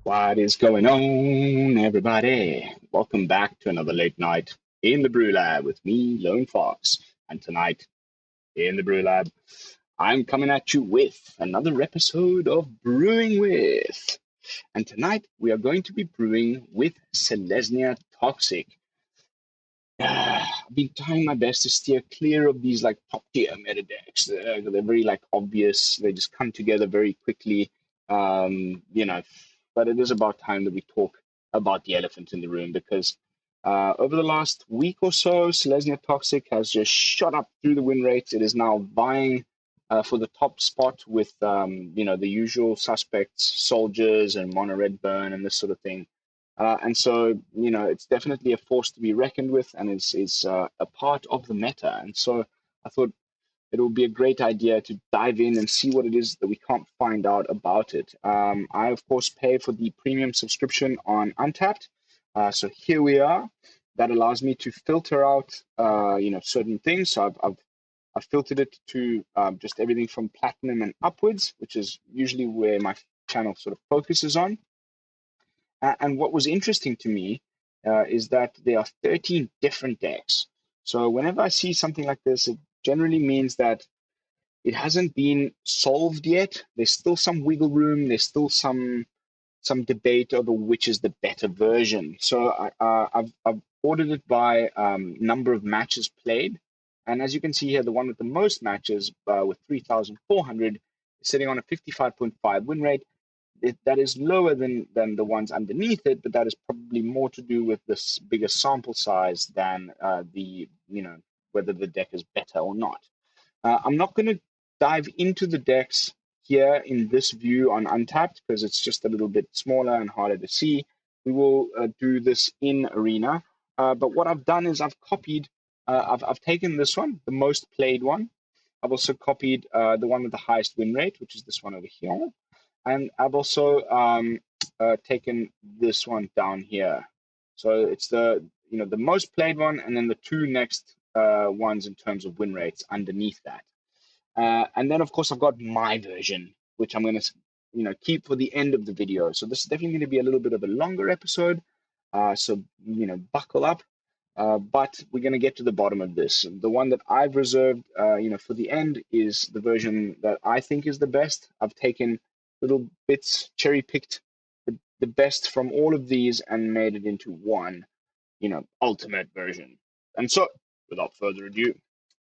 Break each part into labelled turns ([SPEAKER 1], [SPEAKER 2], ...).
[SPEAKER 1] What is going on, everybody? Welcome back to another late night in the BrewLab with me, Lone Fox. And tonight in the BrewLab, I'm coming at you with another episode of Brewing With. And tonight we are going to be brewing with Selesnya Toxic. I've been trying my best to steer clear of these like top tier meta decks. They're very like obvious. They just come together very quickly. You know, but it is about time that we talk about the elephant in the room because over the last week or so, Selesnya Toxic has just shot up through the win rates. It is now vying for the top spot with the usual suspects, soldiers and mono red burn and this sort of thing. And so, it's definitely a force to be reckoned with, and it's a part of the meta. And so, I thought it would be a great idea to dive in and see what it is that we can't find out about it. I, of course, pay for the premium subscription on Untapped. So here we are. That allows me to filter out, certain things. So I've filtered it to just everything from platinum and upwards, which is usually where my channel sort of focuses on. And what was interesting to me is that there are 13 different decks. So whenever I see something like this, it generally means that it hasn't been solved yet. There's still some wiggle room. There's still some debate over which is the better version. So I've ordered it by number of matches played. And as you can see here, the one with the most matches with 3,400 is sitting on a 55.5 win rate. That is lower than the ones underneath it, but that is probably more to do with this bigger sample size than whether the deck is better or not. I'm not going to dive into the decks here in this view on Untapped because it's just a little bit smaller and harder to see. We will do this in Arena. But what I've done is I've copied, I've taken this one, the most played one. I've also copied the one with the highest win rate, which is this one over here. And I've also taken this one down here. So it's the most played one, and then the two next ones in terms of win rates underneath that. And then of course I've got my version, which I'm going to keep for the end of the video. So this is definitely going to be a little bit of a longer episode. So buckle up. But we're going to get to the bottom of this. The one that I've reserved, for the end is the version that I think is the best. I've taken little bits, cherry-picked the best from all of these and made it into one, ultimate version. And so, without further ado,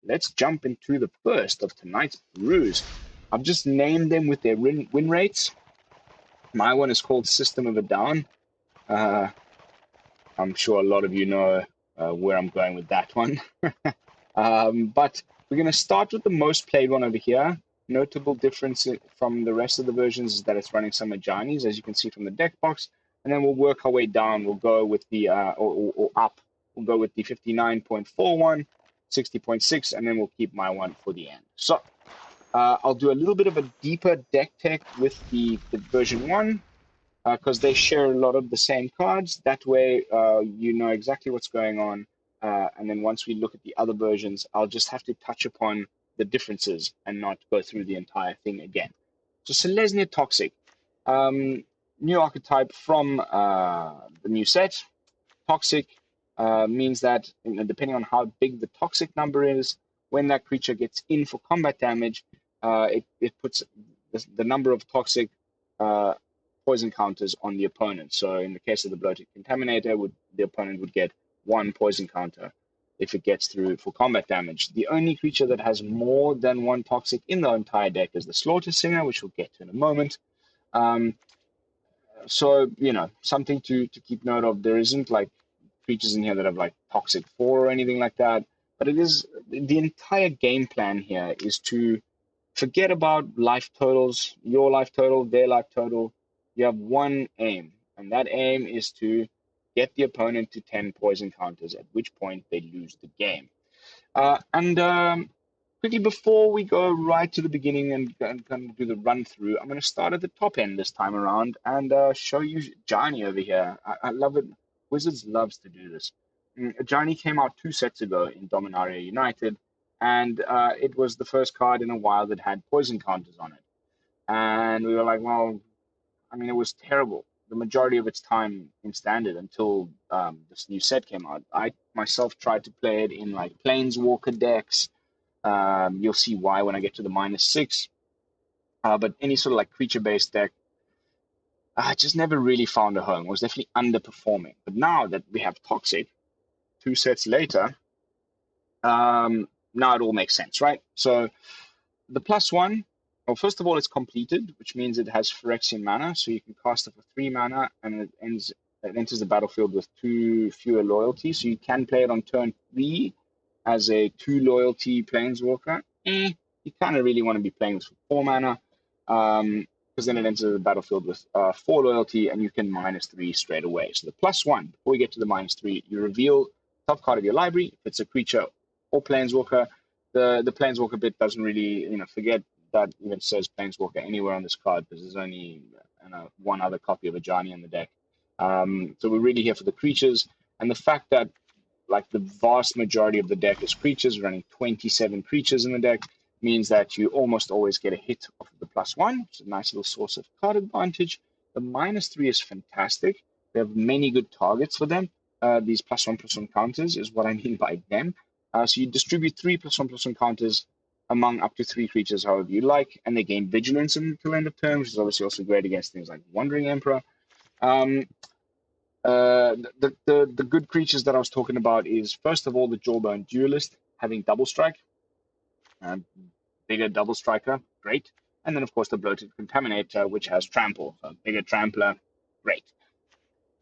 [SPEAKER 1] let's jump into the first of tonight's brews. I've just named them with their win rates. My one is called System of a Down. I'm sure a lot of you know where I'm going with that one. But we're going to start with the most played one over here. Notable difference from the rest of the versions is that it's running some Ajanis, as you can see from the deck box. And then we'll work our way down. We'll go with the, or up. We'll go with the 59.41, 60.6, and then we'll keep my one for the end. So I'll do a little bit of a deeper deck tech with the version 1 because they share a lot of the same cards. That way you know exactly what's going on. And then once we look at the other versions, I'll just have to touch upon the differences and not go through the entire thing again. So Selesnya Toxic, new archetype from the new set. Toxic means that depending on how big the toxic number is, when that creature gets in for combat damage, it puts the number of toxic poison counters on the opponent. So in the case of the Bloated Contaminator, the opponent would get 1 poison counter if it gets through for combat damage. The only creature that has more than 1 toxic in the entire deck is the Slaughter Singer, which we'll get to in a moment. So, something to keep note of. There isn't like creatures in here that have like toxic 4 or anything like that. But it is the entire game plan here is to forget about life totals, your life total, their life total. You have one aim, and that aim is to get the opponent to 10 poison counters, at which point they lose the game. Quickly before we go right to the beginning and kind of do the run through, I'm going to start at the top end this time around and show you Ajani over here. I love it. Wizards loves to do this. Ajani came out 2 sets ago in Dominaria United, and it was the first card in a while that had poison counters on it. And we were like, well, I mean, it was terrible the majority of its time in standard until this new set came out. I myself tried to play it in like Planeswalker decks. You'll see why when I get to the -6. But any sort of like creature-based deck, I just never really found a home. It was definitely underperforming. But now that we have Toxic, 2 sets later, now it all makes sense, right? So the +1, well, first of all, it's completed, which means it has Phyrexian mana, so you can cast it for 3 mana, and it enters the battlefield with 2 fewer loyalty, so you can play it on turn 3 as a 2 loyalty planeswalker. You kind of really want to be playing this for 4 mana, because then it enters the battlefield with 4 loyalty, and you can -3 straight away. So the +1, before we get to the -3, you reveal top card of your library. If it's a creature or planeswalker, the planeswalker bit doesn't really, forget that even says planeswalker anywhere on this card, because there's only one other copy of Ajani in the deck. So we're really here for the creatures, and the fact that like the vast majority of the deck is creatures, running 27 creatures in the deck, means that you almost always get a hit off of the +1, which is a nice little source of card advantage. The -3 is fantastic. We have many good targets for them. These +1/+1 counters is what I mean by them. So you distribute 3 +1/+1 counters among up to 3 creatures, however you like, and they gain vigilance until end of turn, which is obviously also great against things like Wandering Emperor. The good creatures that I was talking about is, first of all, the Jawbone Duelist, having double strike, bigger double striker, great. And then, of course, the Bloated Contaminator, which has trample, so bigger trampler, great.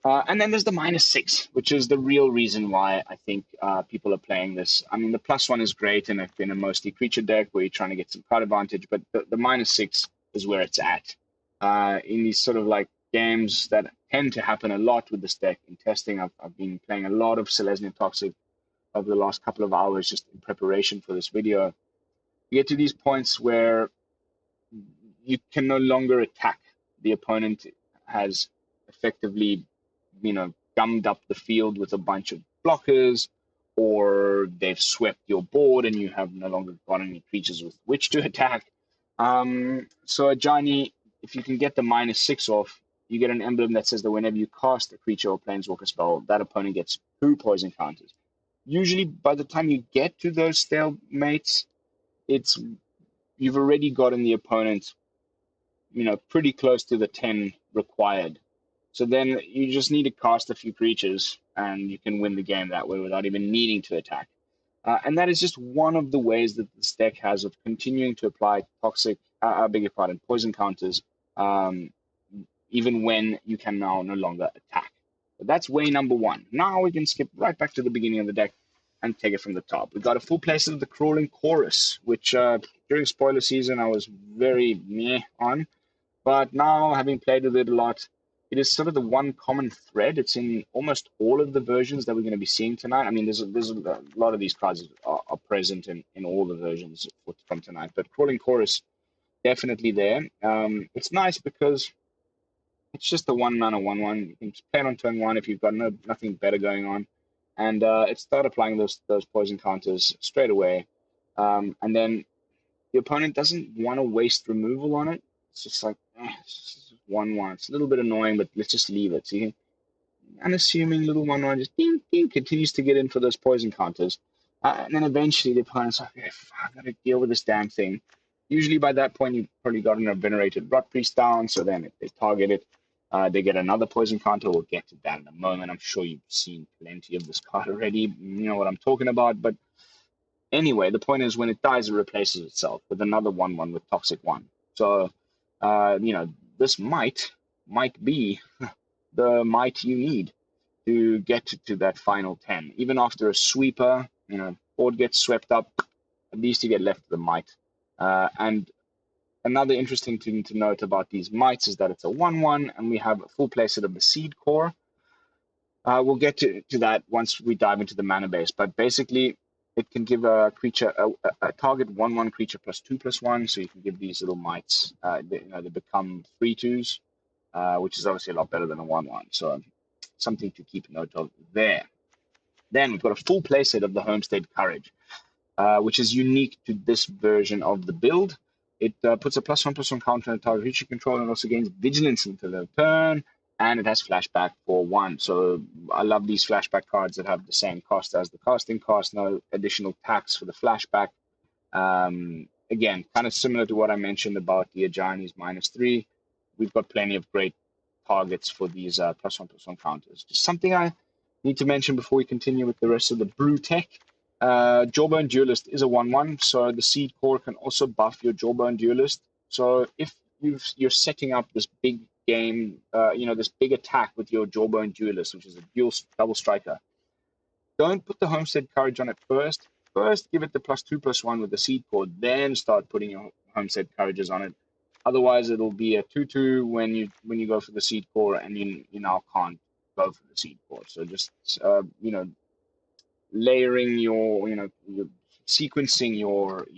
[SPEAKER 1] And then there's the -6, which is the real reason why I think people are playing this. I mean, the +1 is great in a mostly creature deck where you're trying to get some card advantage, but the -6 is where it's at. In these sort of like games that tend to happen a lot with this deck in testing, I've been playing a lot of Selesnya Toxic over the last couple of hours just in preparation for this video. You get to these points where you can no longer attack. The opponent has effectively gummed up the field with a bunch of blockers, or they've swept your board and you have no longer got any creatures with which to attack. So Ajani, if you can get the -6 off, you get an emblem that says that whenever you cast a creature or planeswalker spell, that opponent gets 2 poison counters. Usually by the time you get to those stalemates, you've already gotten the opponent pretty close to the 10 required. So then you just need to cast a few creatures and you can win the game that way without even needing to attack. And that is just one of the ways that this deck has of continuing to apply toxic, poison counters, even when you can now no longer attack. But that's way number 1. Now we can skip right back to the beginning of the deck and take it from the top. We got a full playset of the Crawling Chorus, which during spoiler season I was very meh on. But now, having played with it a lot, it is sort of the one common thread. It's in almost all of the versions that we're going to be seeing tonight. I mean, there's a lot of these cards are present in all the versions from tonight. But Crawling Chorus, definitely there. It's nice because it's just a 1-mana 1/1. You can play it on turn 1 if you've got nothing better going on. And it started applying those poison counters straight away. And then the opponent doesn't want to waste removal on it. It's just like, it's 1/1. It's a little bit annoying, but let's just leave it. So you can, unassuming little 1/1 just ding, ding, continues to get in for those poison counters. And then eventually the opponent's like, I've got to deal with this damn thing. Usually by that point, you've probably gotten a Venerated Rotpriest down. So then if they target it, they get another poison counter. We'll get to that in a moment. I'm sure you've seen plenty of this card already. You know what I'm talking about. But anyway, the point is when it dies, it replaces itself with another 1/1 with Toxic 1. So, this might be the might you need to get to that final 10. Even after a sweeper, board gets swept up, at least you get left with the might. And another interesting thing to note about these mites is that it's a 1/1, and we have a full playset of the Seedcore. We'll get to that once we dive into the mana base, but basically, it can give a creature a target 1/1 creature +2/+1, so you can give these little mites. They become 3/2s, which is obviously a lot better than a 1/1. So something to keep note of there. Then we've got a full playset of the Homestead Courage, which is unique to this version of the build. It puts a +1/+1 counter on the target creature you control and also gains vigilance until the turn. And it has flashback for 1. So I love these flashback cards that have the same cost as the casting cost, no additional tax for the flashback. Again, kind of similar to what I mentioned about the Ajani's -3. We've got plenty of great targets for these +1/+1 counters. Just something I need to mention before we continue with the rest of the BrewTech. Jawbone Duelist is a 1/1, so the Seedcore can also buff your Jawbone Duelist. So if you're setting up this big game, this big attack with your Jawbone Duelist, which is a double striker, don't put the Homestead Courage on it first. First, give it the +2/+1 with the Seedcore, then start putting your Homestead Courages on it. Otherwise, it'll be a 2/2 when you go for the Seedcore, and you now can't go for the Seedcore. So just layering your sequencing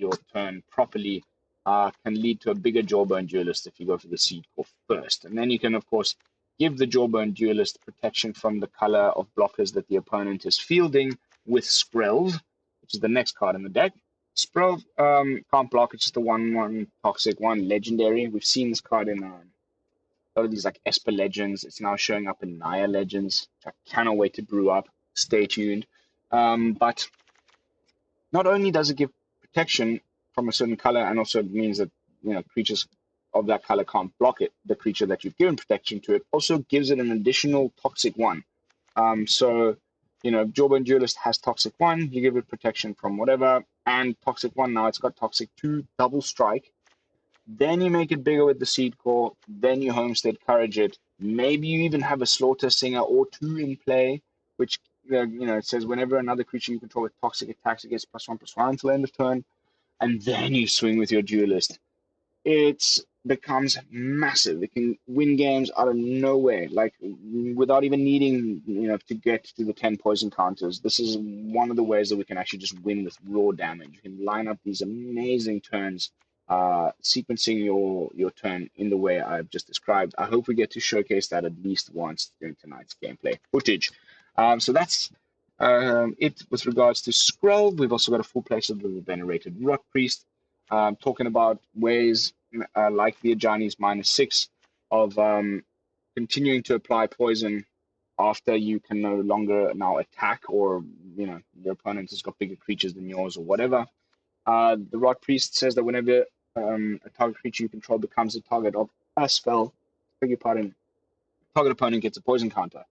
[SPEAKER 1] your turn properly can lead to a bigger Jawbone Duelist if you go for the Seedcore first. And then you can, of course, give the Jawbone Duelist protection from the color of blockers that the opponent is fielding with Skrelv, which is the next card in the deck. Skrelv can't block. It's just a 1/1 toxic, 1 legendary. We've seen this card in a lot of these like Esper Legends. It's now showing up in Naya Legends, which I cannot wait to brew up. Stay tuned. But not only does it give protection from a certain color, and also means that creatures of that color can't block it, the creature that you've given protection to, it also gives it an additional toxic 1. So Jawbone Duelist has toxic 1, you give it protection from whatever, and toxic 1, now it's got toxic 2, double strike. Then you make it bigger with the Seedcore, then you Homestead Courage it. Maybe you even have a Slaughter Singer or 2 in play, which it says whenever another creature you control with toxic attacks, it gets +1/+1 until end of turn, and then you swing with your Duelist. It becomes massive. It can win games out of nowhere, like without even needing to get to the 10 poison counters. This is one of the ways that we can actually just win with raw damage. You can line up these amazing turns, sequencing your turn in the way I've just described. I hope we get to showcase that at least once during tonight's gameplay footage. So that's it with regards to Skrelv. We've also got a full place of the Venerated Rotpriest, talking about ways like the Ajani's -6 of continuing to apply poison after you can no longer now attack, or your opponent has got bigger creatures than yours or whatever. The Rotpriest says that whenever a target creature you control becomes a target of a spell, beg your pardon, target opponent gets a poison counter.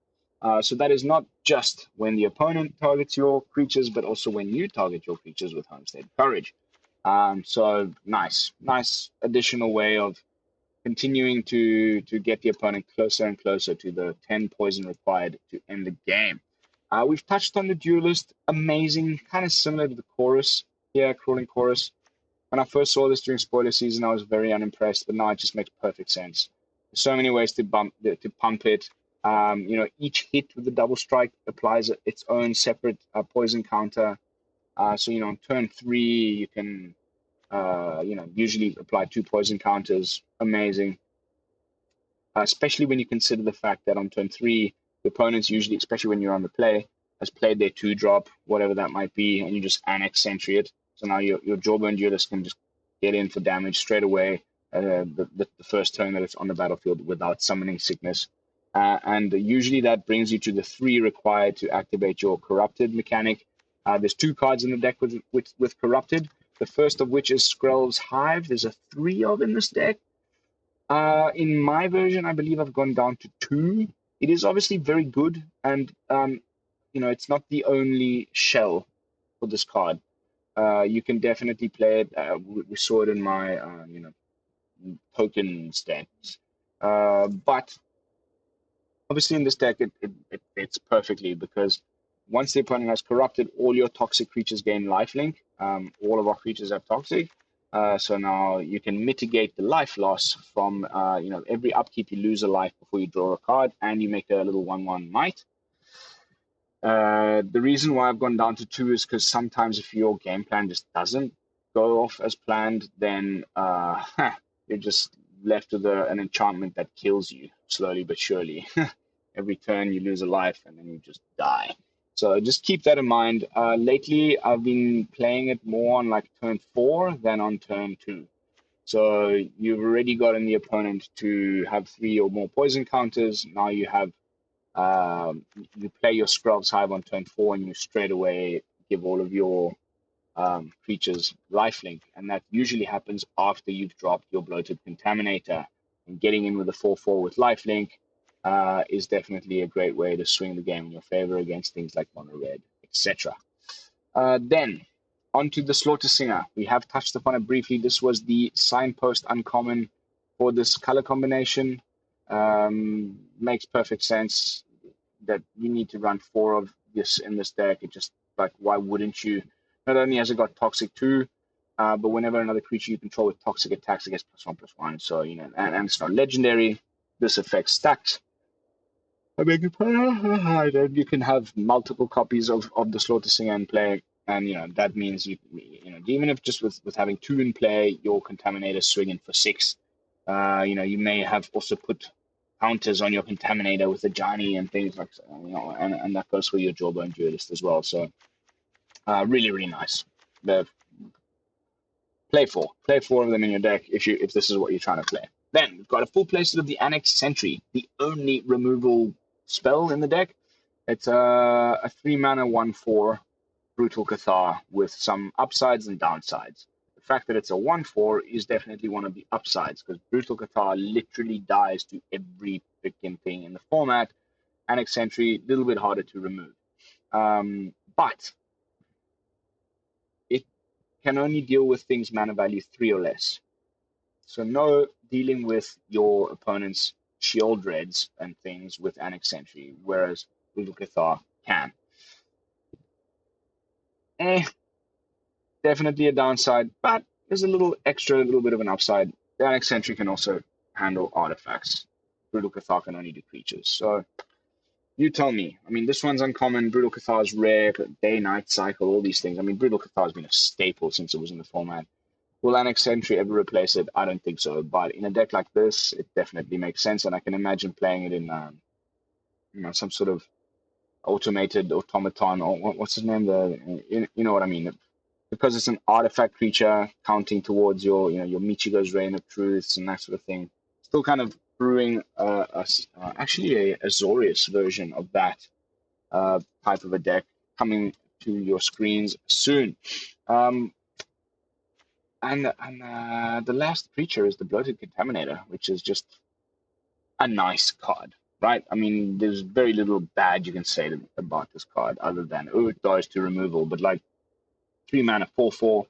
[SPEAKER 1] So that is not just when the opponent targets your creatures, but also when you target your creatures with Homestead Courage. So nice additional way of continuing to get the opponent closer and closer to the 10 poison required to end the game. We've touched on the Duelist. Amazing, kind of similar to the Chorus here, Crawling Chorus. When I first saw this during spoiler season, I was very unimpressed, but now it just makes perfect sense. There's so many ways to pump it. Each hit with the double strike applies its own separate poison counter. So on turn 3 you can usually apply 2 poison counters. Amazing. Especially when you consider the fact that on turn 3 the opponents usually, especially when you're on the play, has played their 2-drop, whatever that might be, and you just Annex Sentry it. So now your Jawbone Duelist can just get in for damage straight away the first turn that it's on the battlefield without summoning sickness. And usually that brings you to the 3 required to activate your Corrupted mechanic. There's 2 cards in the deck with Corrupted. The first of which is Skrelv's Hive. There's a 3 of in this deck. In my version, I believe I've gone down to 2. It is obviously very good, and it's not the only shell for this card. You can definitely play it. We saw it in my token stats. But obviously in this deck, it fits perfectly, because once the opponent has Corrupted, all your toxic creatures gain lifelink. All of our creatures have toxic. So now you can mitigate the life loss from, every upkeep you lose a life before you draw a card, and you make a little 1/1 Mite. The reason why I've gone down to 2 is because sometimes if your game plan just doesn't go off as planned, then you're just left with an enchantment that kills you slowly but surely. Every turn you lose a life and then you just die. So just keep that in mind. Lately, I've been playing it more on like turn 4 than on turn 2. So you've already gotten the opponent to have 3 or more poison counters. Now you have you play your Skrelv's Hive on turn 4, and you straight away give all of your creatures lifelink, and that usually happens after you've dropped your Bloated Contaminator. And getting in with a 4/4 with lifelink is definitely a great way to swing the game in your favor against things like mono red, etc. Then onto the Slaughter Singer. We have touched upon it briefly. This was the signpost uncommon for this color combination. Makes perfect sense that you need to run 4 of this in this deck. It just, like, why wouldn't you? Not only has it got Toxic 2, but whenever another creature you control with Toxic attacks, it gets +1/+1. So, you know, and it's not legendary. This affects stacks. I beg your pardon. You can have multiple copies of the Slaughter Singer in play, and you know that means you know, even if just with having 2 in play, your Contaminator swinging for 6. You know, you may have also put counters on your Contaminator with the Ajani and things like, you know, and that goes for your Jawbone Duelist as well. So really, really nice. Play 4 of them in your deck if this is what you're trying to play. Then we've got a full playset of the Annex Sentry, the only removal spell in the deck. It's a 3-mana 1/4 Brutal Cathar with some upsides and downsides. The fact that it's a 1/4 is definitely one of the upsides, because Brutal Cathar literally dies to every freaking thing in the format. Annex Sentry, a little bit harder to remove. But it can only deal with things mana value 3 or less. So no dealing with your opponent's shield reds and things with Annex Sentry, whereas Brutal Cathar can. Definitely a downside, but there's a little bit of an upside. The Annex Sentry can also handle artifacts. Brutal Cathar can only do creatures. So you tell me. I mean, this one's uncommon. Brutal Cathar is rare, day-night cycle, all these things. I mean, Brutal Cathar has been a staple since it was in the format. Will Annex Sentry ever replace it? I don't think so. But in a deck like this, it definitely makes sense, and I can imagine playing it in, you know, some sort of automated automaton, or what's his name? You know what I mean? Because it's an artifact creature counting towards your, you know, your Michigo's Reign of Truths and that sort of thing. Still kind of brewing actually a Azorius version of that type of a deck coming to your screens soon. And the last creature is the Bloated Contaminator, which is just a nice card, right? I mean, there's very little bad you can say about this card other than, oh, it dies to removal. But like 3-mana 4/4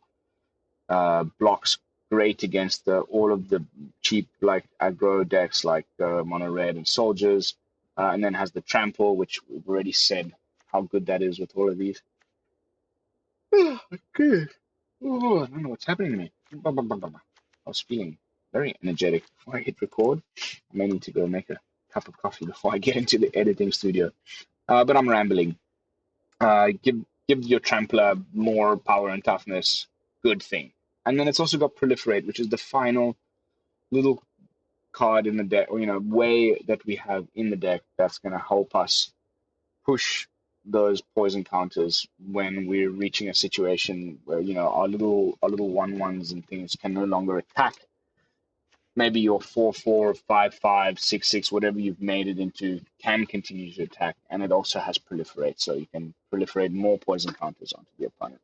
[SPEAKER 1] blocks great against all of the cheap like aggro decks like mono red and soldiers, and then has the trample, which we've already said how good that is with all of these. Good. Oh, I don't know what's happening to me. I was feeling very energetic before I hit record. I may need to go make a cup of coffee before I get into the editing studio. But I'm rambling. Give your trampler more power and toughness. Good thing. And then it's also got Proliferate, which is the final little card in the deck, or, you know, way that we have in the deck that's going to help us push those poison counters when we're reaching a situation where, you know, our little 1/1s and things can no longer attack. Maybe your 4/4, 5/5, 6/6, whatever you've made it into, can continue to attack, and it also has Proliferate, so you can proliferate more poison counters onto the opponent.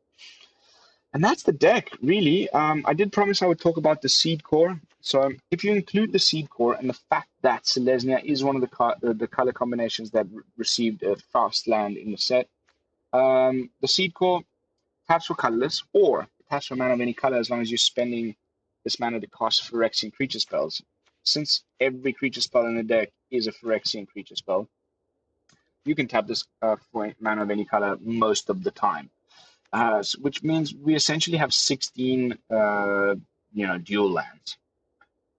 [SPEAKER 1] And that's the deck, really. I did promise I would talk about the Seedcore. So if you include the Seedcore and the fact that Selesnya is one of the color combinations that received a fast land in the set, the Seedcore taps for colorless, or it taps for mana of any color as long as you're spending this mana to cast Phyrexian creature spells. Since every creature spell in the deck is a Phyrexian creature spell, you can tap this for mana of any color most of the time. Which means we essentially have 16, dual lands.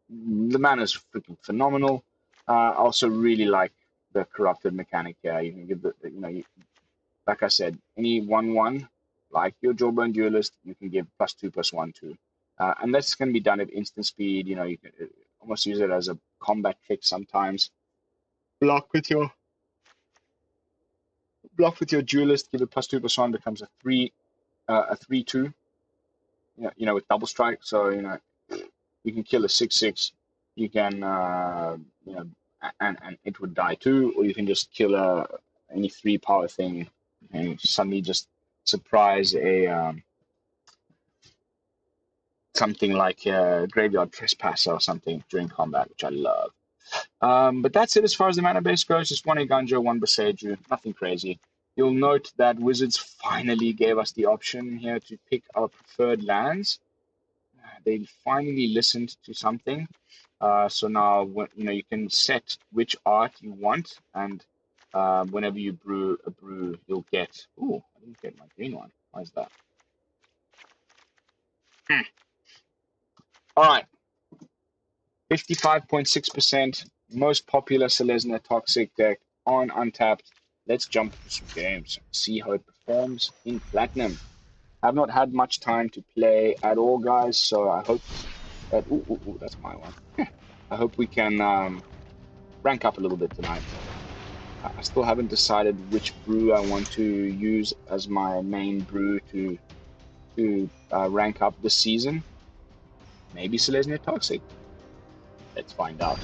[SPEAKER 1] The mana is freaking phenomenal. I also really like the corrupted mechanic here. You can give like I said, any 1/1, like your Jawbone Duelist, you can give +2/+1 to. And this can be done at instant speed. You know, you can almost use it as a combat trick sometimes. Block with your Duelist, give it +2/+1, becomes a 3/2. You know, with double strike. So, you know, You can kill a 6/6. You can you know, and it would die too, or you can just kill any 3 power thing and suddenly just surprise a something like a Graveyard Trespasser or something during combat, which I love. But that's it as far as the mana base goes. Just 1 Eiganjo, 1 Boseiju, nothing crazy. You'll note that Wizards finally gave us the option here to pick our preferred lands. They finally listened to something. So now, you know, you can set which art you want, and whenever you brew a brew, you'll get. Ooh, I didn't get my green one. Why is that? All right, 55.6% most popular Selesnya Toxic deck on Untapped. Let's jump into some games, see how it performs in Platinum. I've not had much time to play at all, guys, so I hope that. Ooh, that's my one. I hope we can rank up a little bit tonight. I still haven't decided which brew I want to use as my main brew to rank up this season. Maybe Selesnya Toxic. Let's find out.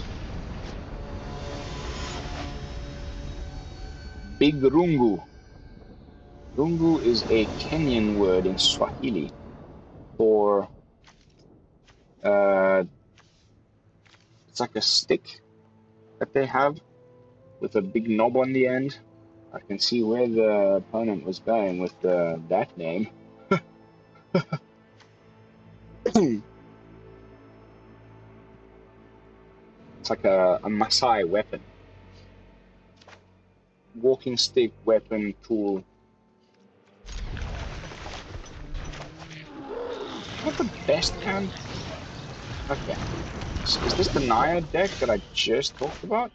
[SPEAKER 1] Big Rungu. Rungu is a Kenyan word in Swahili for it's like a stick that they have with a big knob on the end. I can see where the opponent was going with that name. It's like a Maasai weapon. Walking stick, weapon, tool. Not the best hand. Okay. Is this the Naya deck that I just talked about?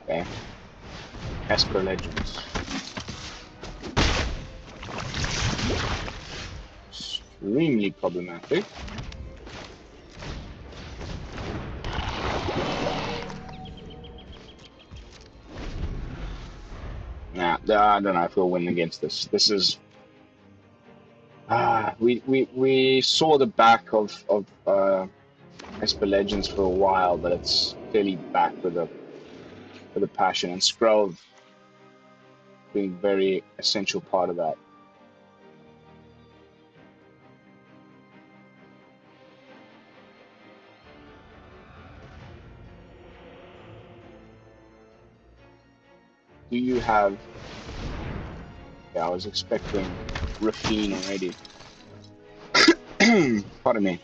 [SPEAKER 1] Okay. Esper Legends. Extremely problematic. Nah, I don't know if we'll win against this. This is we saw the back of Esper Legends for a while, but it's clearly back with a passion, and Skrelv being a very essential part of that. Do you have? Yeah, I was expecting Rafine already. Pardon me.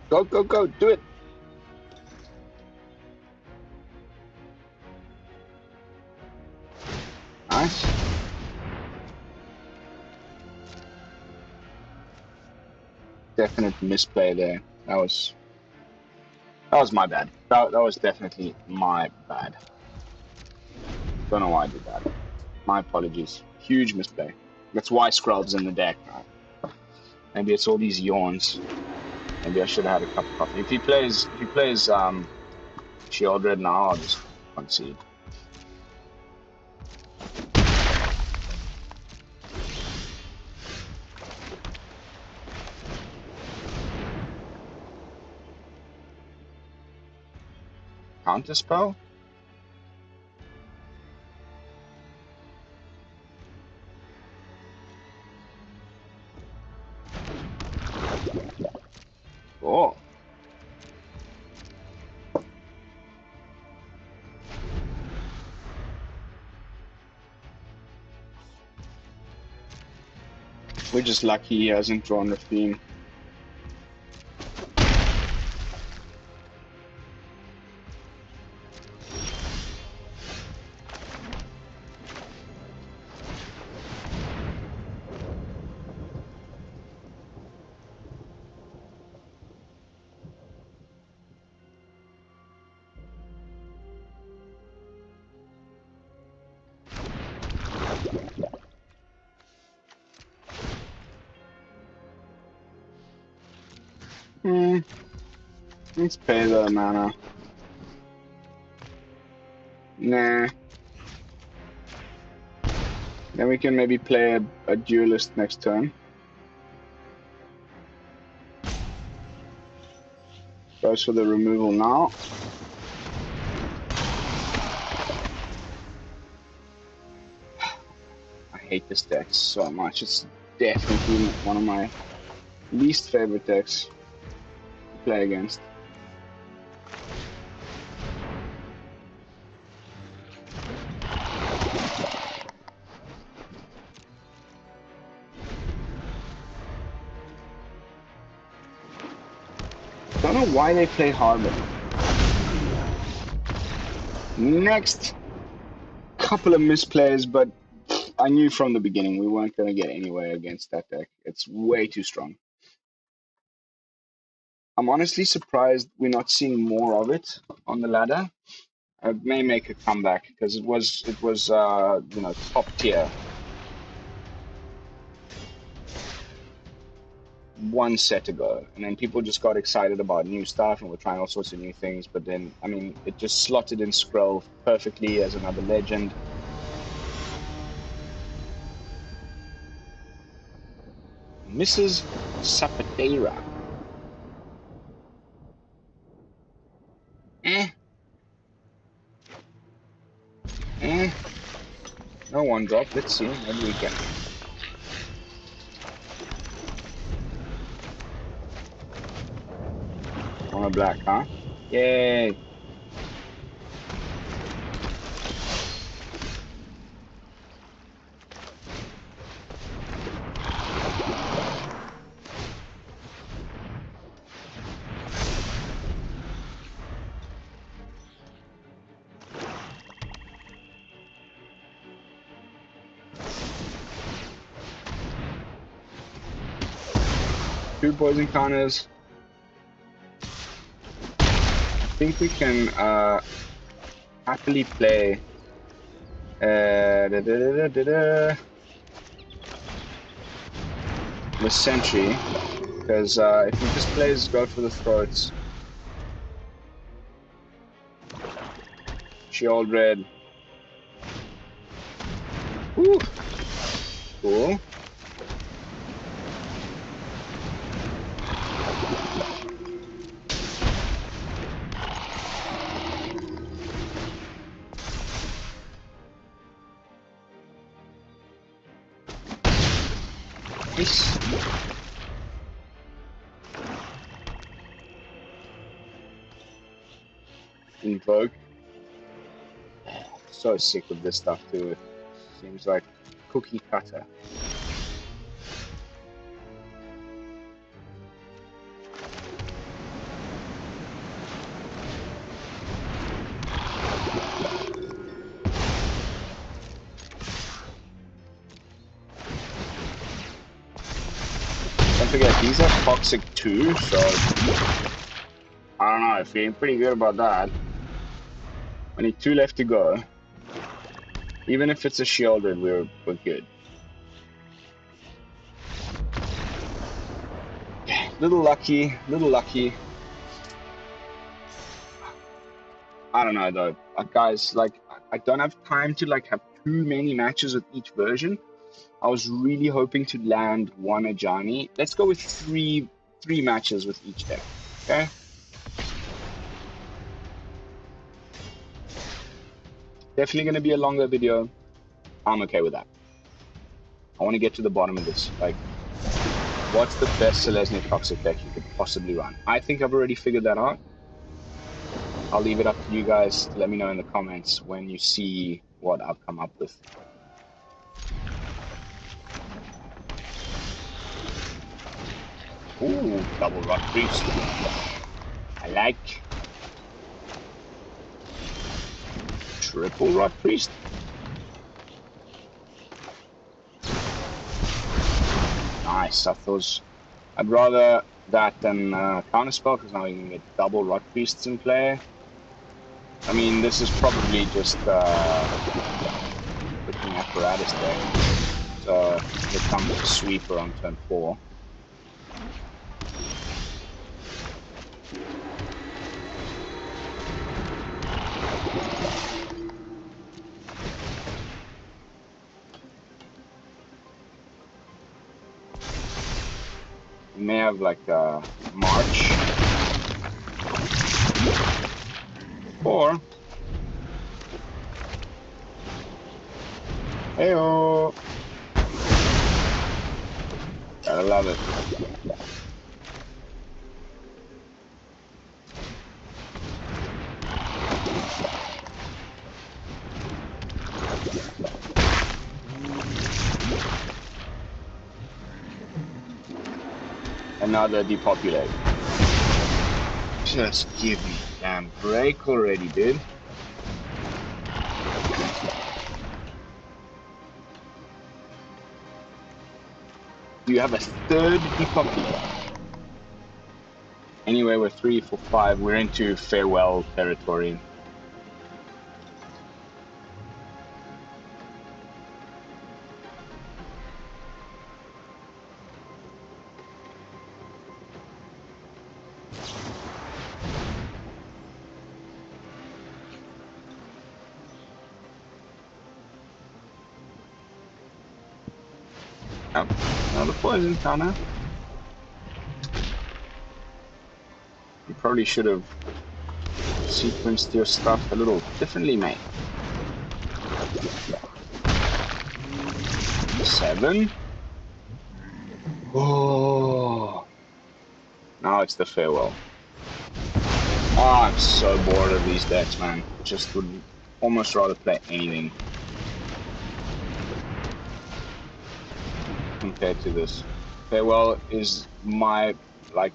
[SPEAKER 1] Go, go, go, do it. Nice. Definite misplay there. That was my bad. That was definitely my bad. Don't know why I did that. My apologies. Huge misplay. That's why Skrelv's in the deck. Maybe it's all these yawns. Maybe I should have had a cup of coffee. If he plays Shield Red now, I'll just concede. Counterspell? Oh. We're just lucky he hasn't drawn the theme. Let's pay the mana. Nah. Then we can maybe play a duelist next turn. Goes for the removal now. I hate this deck so much. It's definitely one of my least favorite decks to play against. I don't know why they play Harbor. Next couple of misplays, but I knew from the beginning we weren't going to get anywhere against that deck. It's way too strong. I'm honestly surprised we're not seeing more of it on the ladder. It may make a comeback because it was you know, top tier one set ago, and then people just got excited about new stuff and we're trying all sorts of new things. But then, I mean, it just slotted in Skrelv perfectly as another legend. Mrs. Sapatera. No one drop. Let's see. Maybe we can. On a black, huh? Yay! Two poison counters. I think we can happily play the Sentry, because if he just plays Go for the Throats, Shield Red. Woo! Cool. Nice. Invoke. So sick of this stuff too. It seems like cookie cutter. Don't forget, these are toxic too, so I don't know, feeling pretty good about that. Only 2 left to go. Even if it's a shielded, we're good. Little lucky, little lucky. I don't know though, guys. Like, I don't have time to like have too many matches with each version. I was really hoping to land one Ajani. Let's go with three matches with each deck. Okay. Definitely going to be a longer video. I'm okay with that. I want to get to the bottom of this. Like, what's the best Selesnya Toxic deck you could possibly run? I think I've already figured that out. I'll leave it up to you guys to let me know in the comments when you see what I've come up with. Ooh, double Rotpriest. I like. Triple Rotpriest. Nice. I thought I'd rather that than Counterspell, because now you can get double Rotpriests in play. I mean, this is probably just looking apparatus deck. So here comes a sweeper on turn 4. may have like a march. Or heyo. Gotta love it. Another depopulate. Just give me a damn break already, dude. You have a third depopulate. Anyway, we're 3 for 5. We're into farewell territory. Oh, another poison counter. You probably should have sequenced your stuff a little differently, mate. 7. Oh, now it's the farewell. Oh, I'm so bored of these decks, man. Just would almost rather play anything compared to this. Farewell is my, like,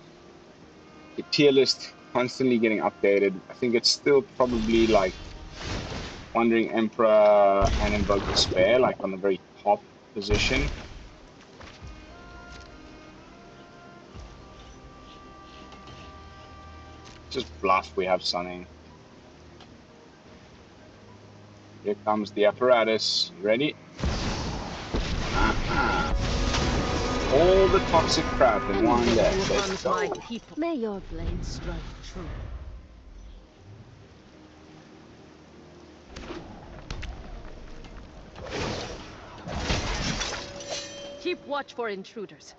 [SPEAKER 1] the tier list constantly getting updated. I think it's still probably like Wandering Emperor and Invoke Despair, like on the very top position. Just bluff, we have Sunning. Here comes the apparatus. You ready? All the toxic crap in one deck. Let's go.
[SPEAKER 2] May your blade strike true. Keep watch for intruders.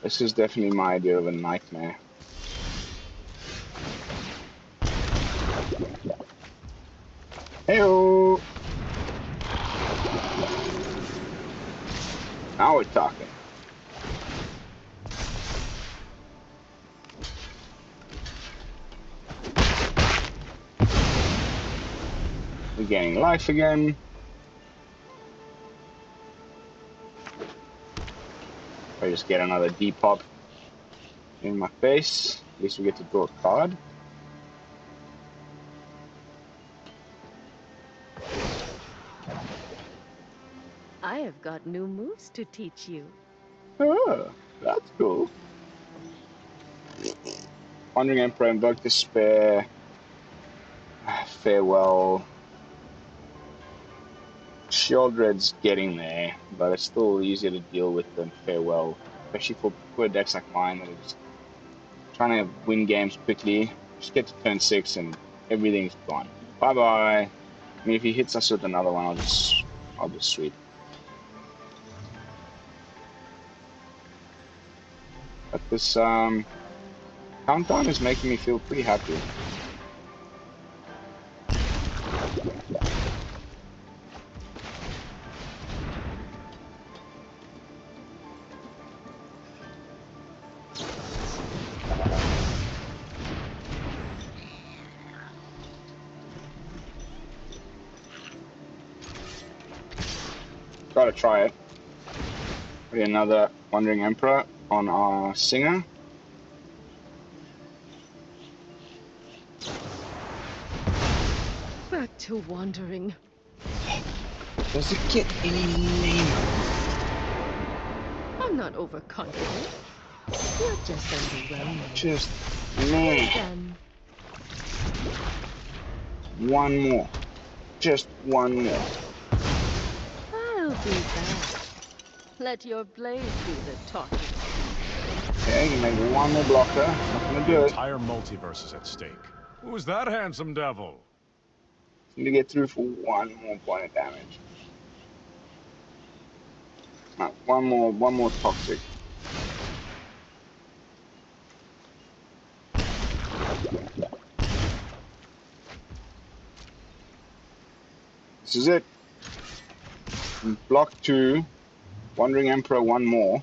[SPEAKER 1] This is definitely my idea of a nightmare. Heyo! Now we're talking. We're gaining life again. I just get another depop in my face. At least we get to draw a card.
[SPEAKER 2] I have got new moves to teach you.
[SPEAKER 1] Oh, that's cool. Wandering Emperor, Invoke Despair, Farewell. Shieldred's getting there, but it's still easier to deal with than Farewell, especially for decks like mine that are just trying to win games quickly. Just get to turn 6 and everything's gone. Bye bye. I mean, if he hits us with another one, I'll just sweep. But this countdown is making me feel pretty happy. Gotta try it. Maybe another Wandering Emperor on our Singer.
[SPEAKER 2] Back to wandering.
[SPEAKER 1] Does it get any lamer?
[SPEAKER 2] I'm not overconfident. You're just underwhelming.
[SPEAKER 1] Just man. One more. Just one more.
[SPEAKER 2] I'll be back. Let your blade do the talking.
[SPEAKER 1] Okay, you make one more blocker. Not gonna do
[SPEAKER 3] The
[SPEAKER 1] it.
[SPEAKER 3] entire multiverse is at stake. Who's that handsome devil?
[SPEAKER 1] Need to get through for one more point of damage. No, one more toxic. This is it. Block 2. Wandering Emperor, one more.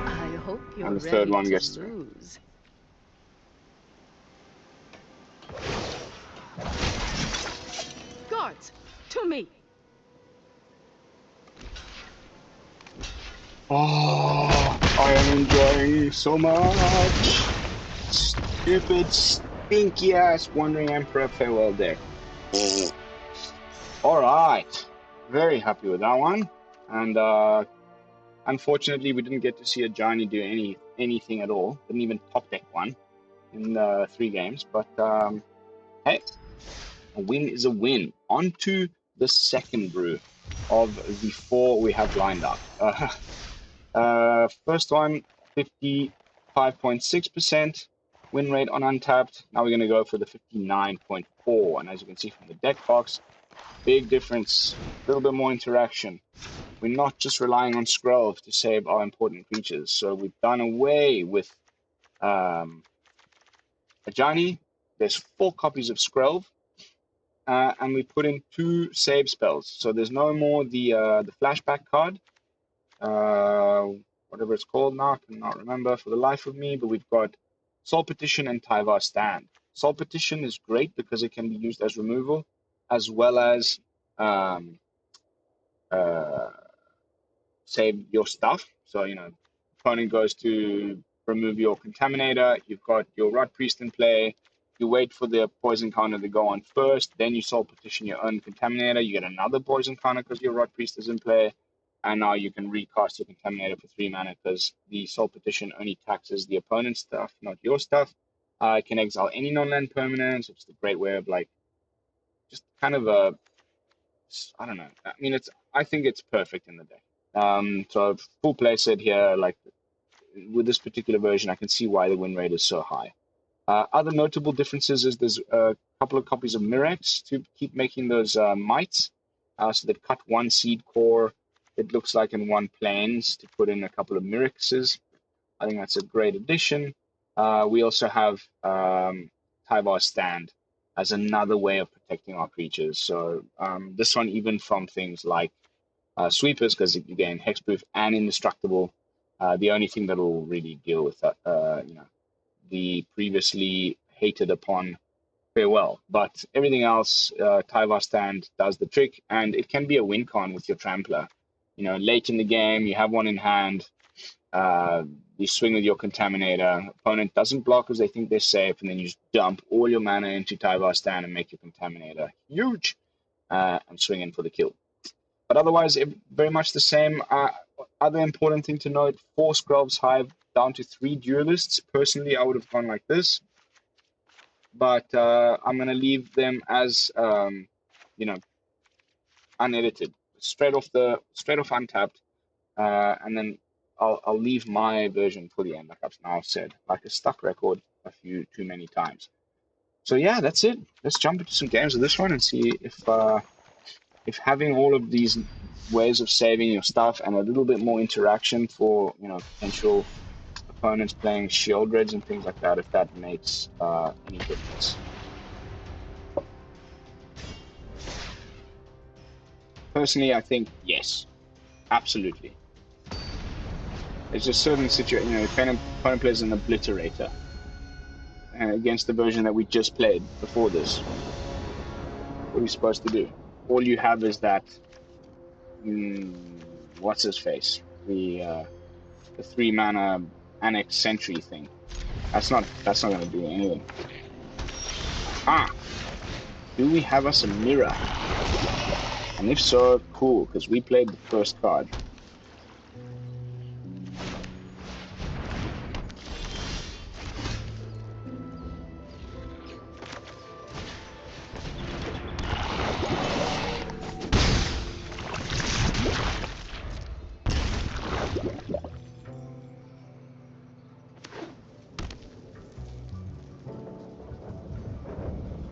[SPEAKER 2] I hope you're
[SPEAKER 1] And the third
[SPEAKER 2] ready
[SPEAKER 1] one
[SPEAKER 2] to
[SPEAKER 1] gets through.
[SPEAKER 2] lose. Guards, to me.
[SPEAKER 1] Oh, I am enjoying so much. Stupid, stinky ass Wandering Emperor farewell deck. Alright. Very happy with that one. And unfortunately we didn't get to see Ajani do anything at all. Didn't even top deck one in 3 games. But hey, a win is a win. On to the second brew of the 4 we have lined up. First one, 55.6% win rate on Untapped. Now we're going to go for the 59.4. And as you can see from the deck box, big difference, a little bit more interaction. We're not just relying on Skrelv to save our important creatures. So we've done away with Ajani. There's 4 copies of Skrelv. And we put in 2 save spells. So there's no more the flashback card. Whatever it's called now, I cannot remember for the life of me, but we've got Soul Partition and Tyvar Stand. Soul Partition is great because it can be used as removal, as well as save your stuff. So, opponent goes to remove your Contaminator, you've got your Rotpriest in play, you wait for the poison counter to go on first, then you Soul Partition your own Contaminator, you get another poison counter because your Rotpriest is in play, and now you can recast your Contaminator for 3 mana because the Soul Partition only taxes the opponent's stuff, not your stuff. It can exile any non-land permanents, which is a great way of just kind of I don't know. I mean, I think it's perfect in the deck. So full play set here, like with this particular version, I can see why the win rate is so high. Other notable differences is there's a couple of copies of Mirrex to keep making those mites. So they've cut one Seedcore, it looks like, in one planes to put in a couple of Mirrexes. I think that's a great addition. We also have Tyvar Stand as another way of protecting our creatures. So this one, even from things like sweepers, because you gain hexproof and indestructible. The only thing that will really deal with that, the previously hated upon farewell. But everything else, Tyvar Stand does the trick, and it can be a win con with your Trampler. Late in the game, you have one in hand, you swing with your Contaminator, opponent doesn't block because they think they're safe, and then you just dump all your mana into Tyvar Stand and make your Contaminator huge, and swing in for the kill. But otherwise, very much the same. Other important thing to note, 4 Skrelv's Hive down to 3 Duelists. Personally, I would have gone like this. But I'm going to leave them as, unedited. Straight off Untapped. And then I'll leave my version for the end, like I've now said. Like a stuck record too many times. So yeah, that's it. Let's jump into some games of this one and see if having all of these ways of saving your stuff and a little bit more interaction for potential opponents playing shield reds and things like that, if that makes any difference. Personally, I think yes, absolutely. There's just certain situation, opponent plays an obliterator against the version that we just played before this. What are you supposed to do? All you have is that what's his face, the 3 mana Annex Sentry thing. That's not going to do anything. Aha! Do we have us a mirror? And if so, cool, because we played the first card.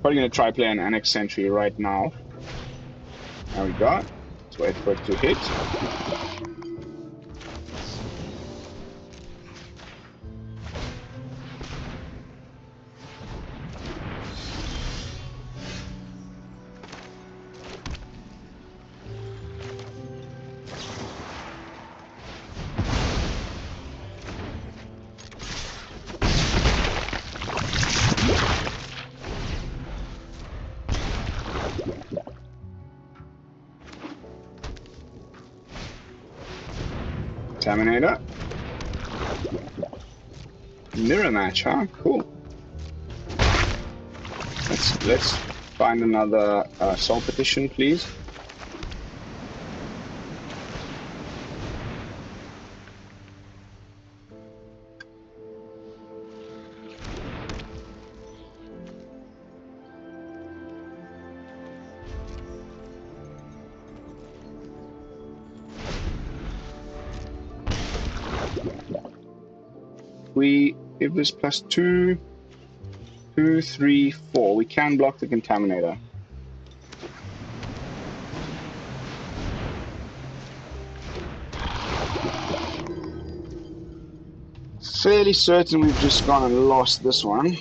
[SPEAKER 1] Probably gonna try play an Annex Sentry right now. There we go. Let's wait for it to hit. Contaminator. Mirror match, huh? Cool. Let's find another Soul Partition, please. We give this +2, 2, 3, 4. We can block the Contaminator. Fairly certain we've just gone and lost this one.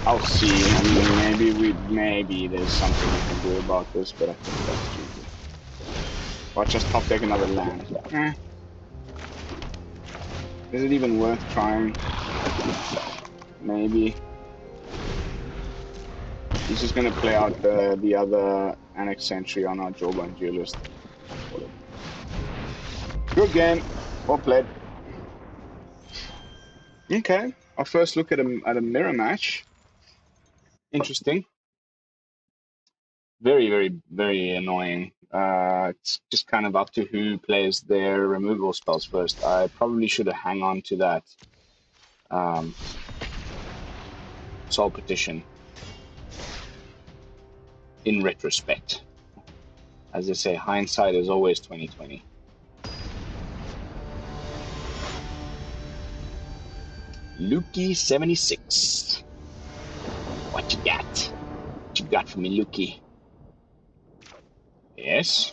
[SPEAKER 1] I'll see. I mean, maybe there's something we can do about this, but I think that's stupid. Or just top deck another land. Is it even worth trying? Maybe. He's just gonna play out the other Annex Sentry on our Jawbone Duelist. Good game. Well played. Okay. Our first look at a mirror match. Interesting. Very, very, very annoying. It's just kind of up to who plays their removal spells first. I probably should have hung on to that Soul Partition in retrospect. As they say, hindsight is always 20/20. Lukey76. What you got? What you got for me, Lukey? Yes.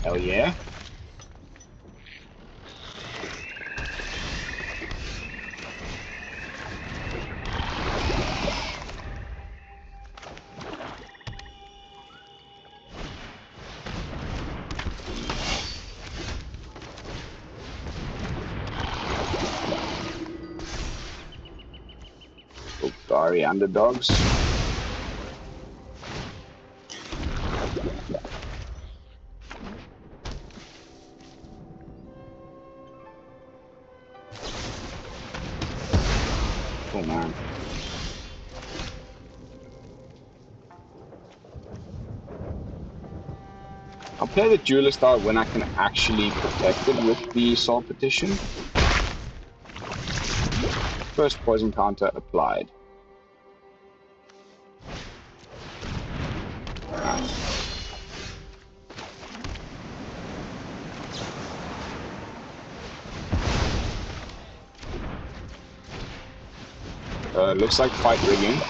[SPEAKER 1] Hell yeah. Oh, sorry, underdogs. Oh man. I'll play the Duelist out when I can actually protect it with the Soul Partition. First poison counter applied. Looks like fight rigging.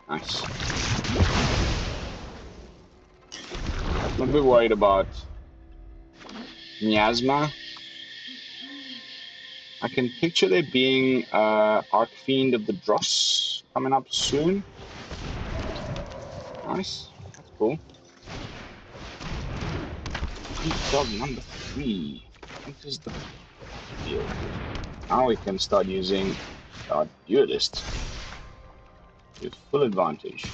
[SPEAKER 1] Nice. I'm a bit worried about Miasma. I can picture there being Archfiend of the Dross coming up soon. Nice. That's cool. Dog number 3 enters the field. Now we can start using our Duelist with full advantage.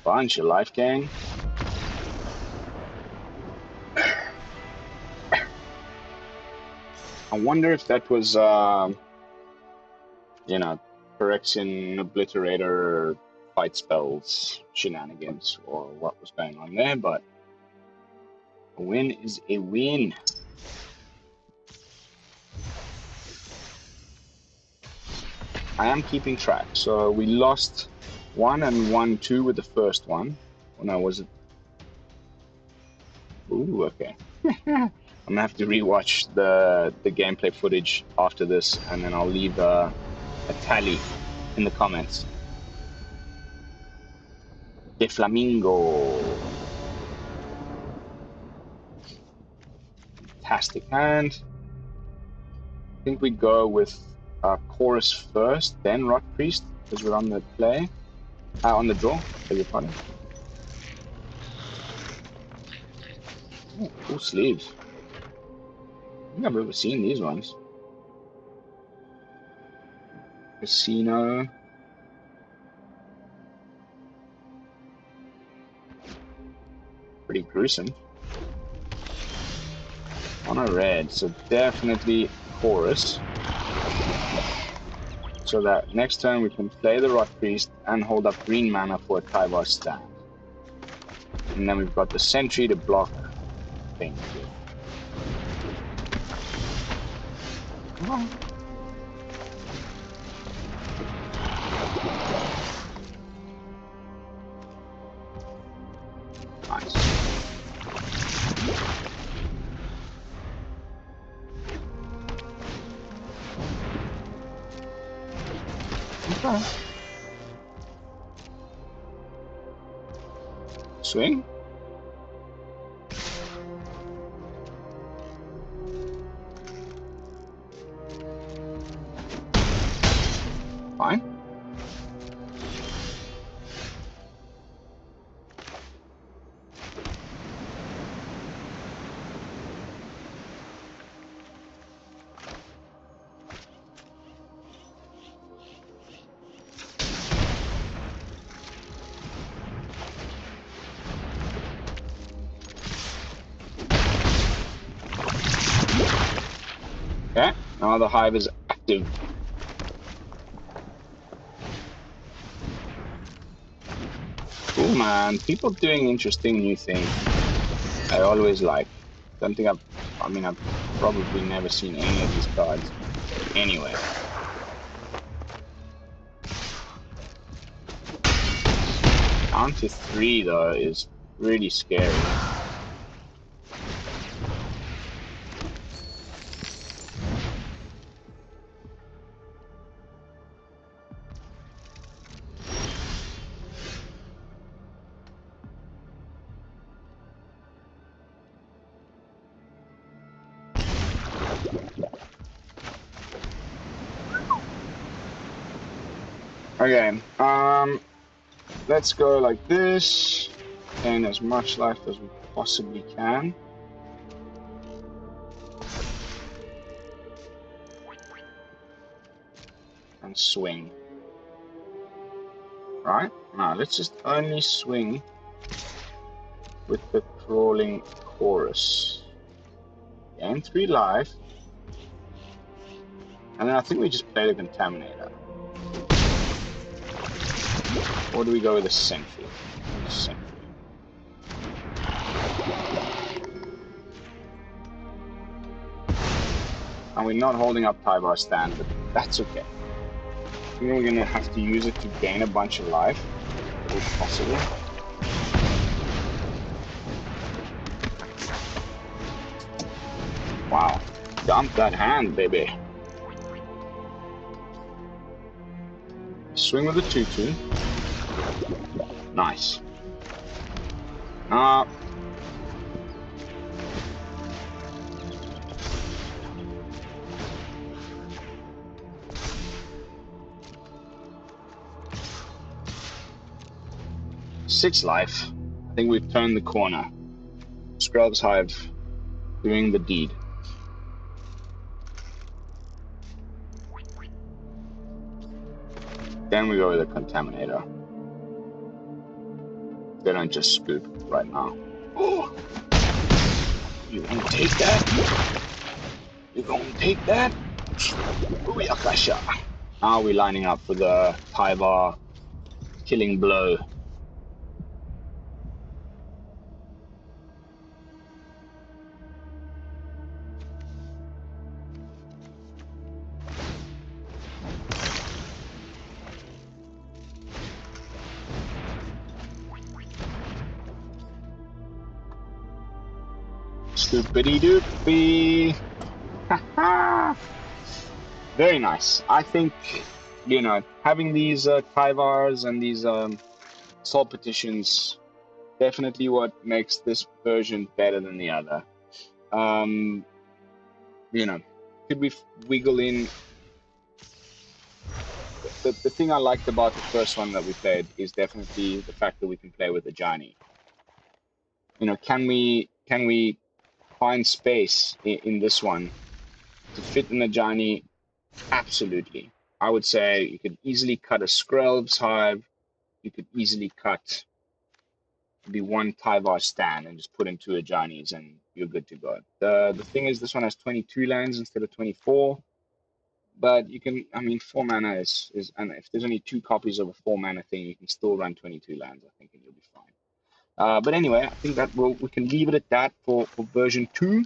[SPEAKER 1] Bunch of life gain. I wonder if that was, you know, Phyrexian Obliterator fight spells shenanigans or what was going on there, but a win is a win. I am keeping track. So we lost 1 and 1-2 with the first one. Oh no, was it? Ooh, okay. I'm gonna have to rewatch the gameplay footage after this, and then I'll leave a tally in the comments. De Flamingo. Fantastic hand. I think we go with Chorus first, then Rotpriest, because we're on the play. On the draw, beg your pardon. Ooh, cool sleeves. I think I've never seen these ones. Casino. Pretty gruesome. On a red, so definitely Chorus. So that next turn we can play the Rotpriest and hold up green mana for a Tyvar stand. And then we've got the Sentry to block things with. Come on. Nice. Okay. Swing. Fine. Okay, now the Hive is active. Cool, man. People doing interesting new things. I always like. Don't think I've probably never seen any of these cards. Anyway. Down to 3 though is really scary. Okay, let's go like this, gain as much life as we possibly can. And swing. Right, now let's just only swing with the crawling Chorus. Gain 3 life. And then I think we just play the Contaminator. Or do we go with the Sentry? Sentry. And we're not holding up Tyvar stand, but that's okay. I think we're gonna have to use it to gain a bunch of life, if possible. Wow, dump that hand, baby. Swing with the 2-2. Nice. 6 life. I think we've turned the corner. Skrelv's Hive doing the deed. Then we go with the Contaminator. They don't just scoop right now. Oh! You gonna take that? You gonna take that? Booyakasha! Now we're lining up for the Tyvar killing blow. Scoopity doopy. Very nice. I think, you know, having these Tyvars and these Soul Partitions definitely what makes this version better than the other. You know, could we wiggle in? The thing I liked about the first one that we played is definitely the fact that we can play with Ajani. You know, can we find space in this one to fit an Ajani? Absolutely. I would say you could easily cut a Skrelv's Hive. You could easily cut the one Tyvar stand and just put in 2 Ajanis and you're good to go. The thing is, this one has 22 lands instead of 24. But you can, I mean, 4 mana is, and if there's only 2 copies of a 4 mana thing, you can still run 22 lands, I think, and you'll be fine. But anyway, I think that we can leave it at that for version 2.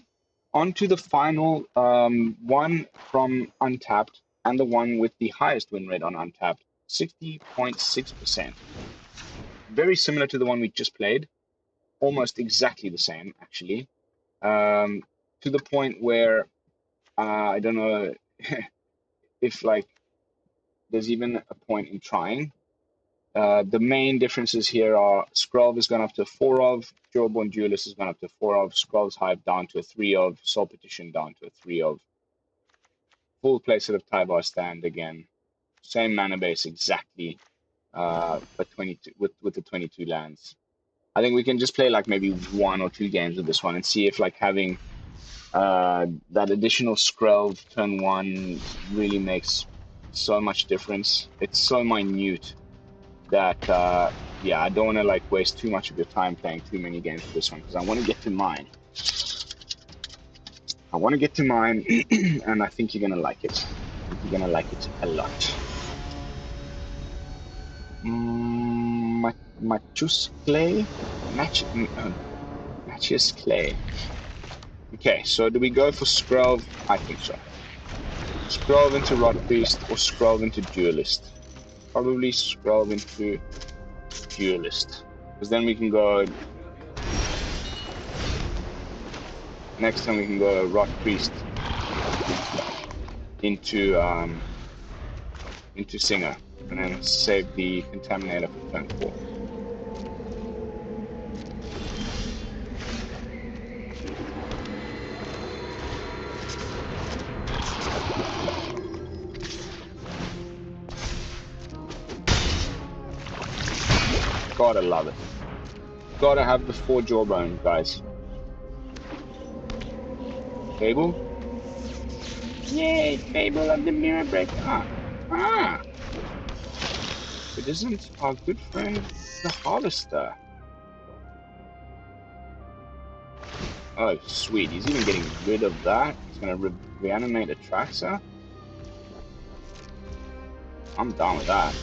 [SPEAKER 1] On to the final one from Untapped, and the one with the highest win rate on Untapped, 60.6%. Very similar to the one we just played, almost exactly the same, actually, to the point where I don't know if like there's even a point in trying. The main differences here are Skrelv has gone up to 4 of, Jawbone Duelist has gone up to 4 of, Skrelv's Hive down to a 3 of, Soul Partition down to a 3 of. Full playset of Tyvar stand again. Same mana base exactly, but 22 with the 22 lands. I think we can just play like maybe 1 or 2 games with this one and see if like having that additional Skrelv turn 1 really makes so much difference. It's so minute that yeah, I don't want to like waste too much of your time playing too many games with this one because I want to get to mine. I want to get to mine, and I think you're gonna like it. I think you're gonna like it a lot. Matchus Clay? Matchus Clay. Okay, so do we go for Skrelv? I think so. Skrelv into Rotpriest or Skrelv into Duelist? Probably Skrelv into Duelist. Because then we can go... Next time we can go Rotpriest into Singer. And then save the Contaminator for turn 4. Gotta love it. Gotta have the 4 Jawbone, guys. Fable? Yay, Fable of the Mirror Break. It isn't our good friend, the Harvester. Oh, sweet. He's even getting rid of that. He's gonna reanimate Atraxa. I'm down with that.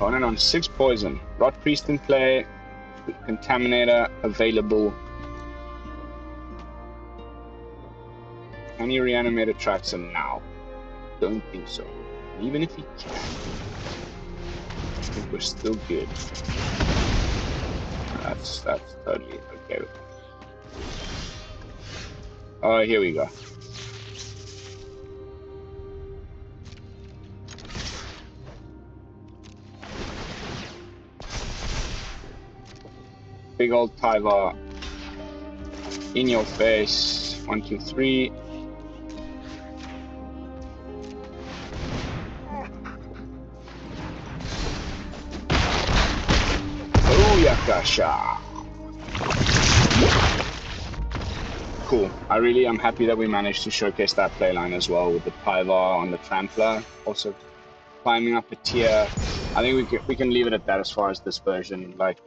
[SPEAKER 1] Running on 6 poison. Rotpriest in play. Contaminator available. Can he reanimate a Traxxas now? Don't think so. Even if he can, I think we're still good. That's totally okay with me. Oh, here we go. Big old Tyvar in your face. 1, 2, 3. Yakasha. Cool. I really am happy that we managed to showcase that playline as well with the Tyvar on the Trampler. Also climbing up a tier. I think we can leave it at that as far as this version. Like,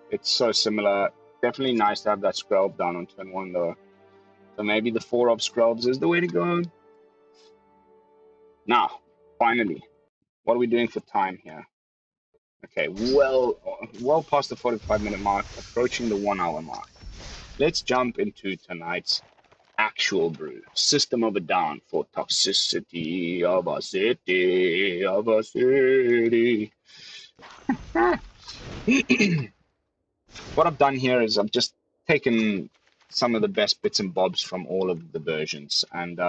[SPEAKER 1] it's so similar. Definitely nice to have that Skrelv down on turn 1 though. So maybe the 4 of Skrelvs is the way to go. Now, finally, what are we doing for time here? Okay, well past the 45-minute mark, approaching the 1-hour mark. Let's jump into tonight's actual brew. System of a Down for toxicity of a city, of a city. What I've done here is I've just taken some of the best bits and bobs from all of the versions. And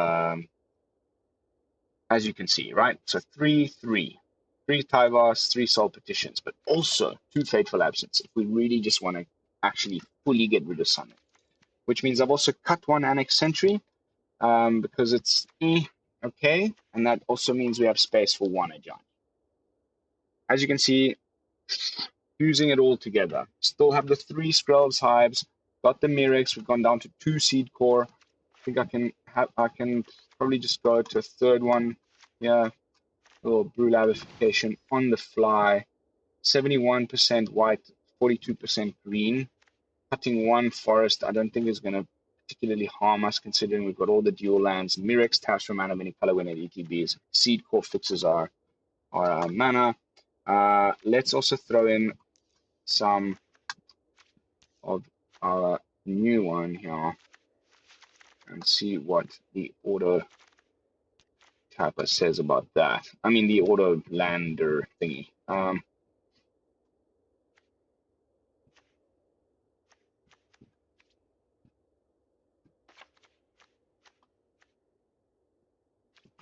[SPEAKER 1] as you can see, right? So 3 Tyvars, 3 Soul Partitions, but also 2 Fateful Absence if we really just want to actually fully get rid of something. Which means I've also cut 1 Annex Sentry because it's okay, and that also means we have space for 1 Ajani. As you can see, using it all together. Still have the 3 Skrelvs Hives, got the Mirrex, we've gone down to 2 Seedcore. I think I can probably just go to a 3rd one. Yeah, a little BrewLabification on the fly. 71% white, 42% green. Cutting 1 forest, I don't think is going to particularly harm us, considering we've got all the dual lands. Mirrex taps for mana, many color when it ETBs. Seedcore fixes our mana. Let's also throw in some of our new one here and see what the auto tapper says about that. I mean, the auto lander thingy.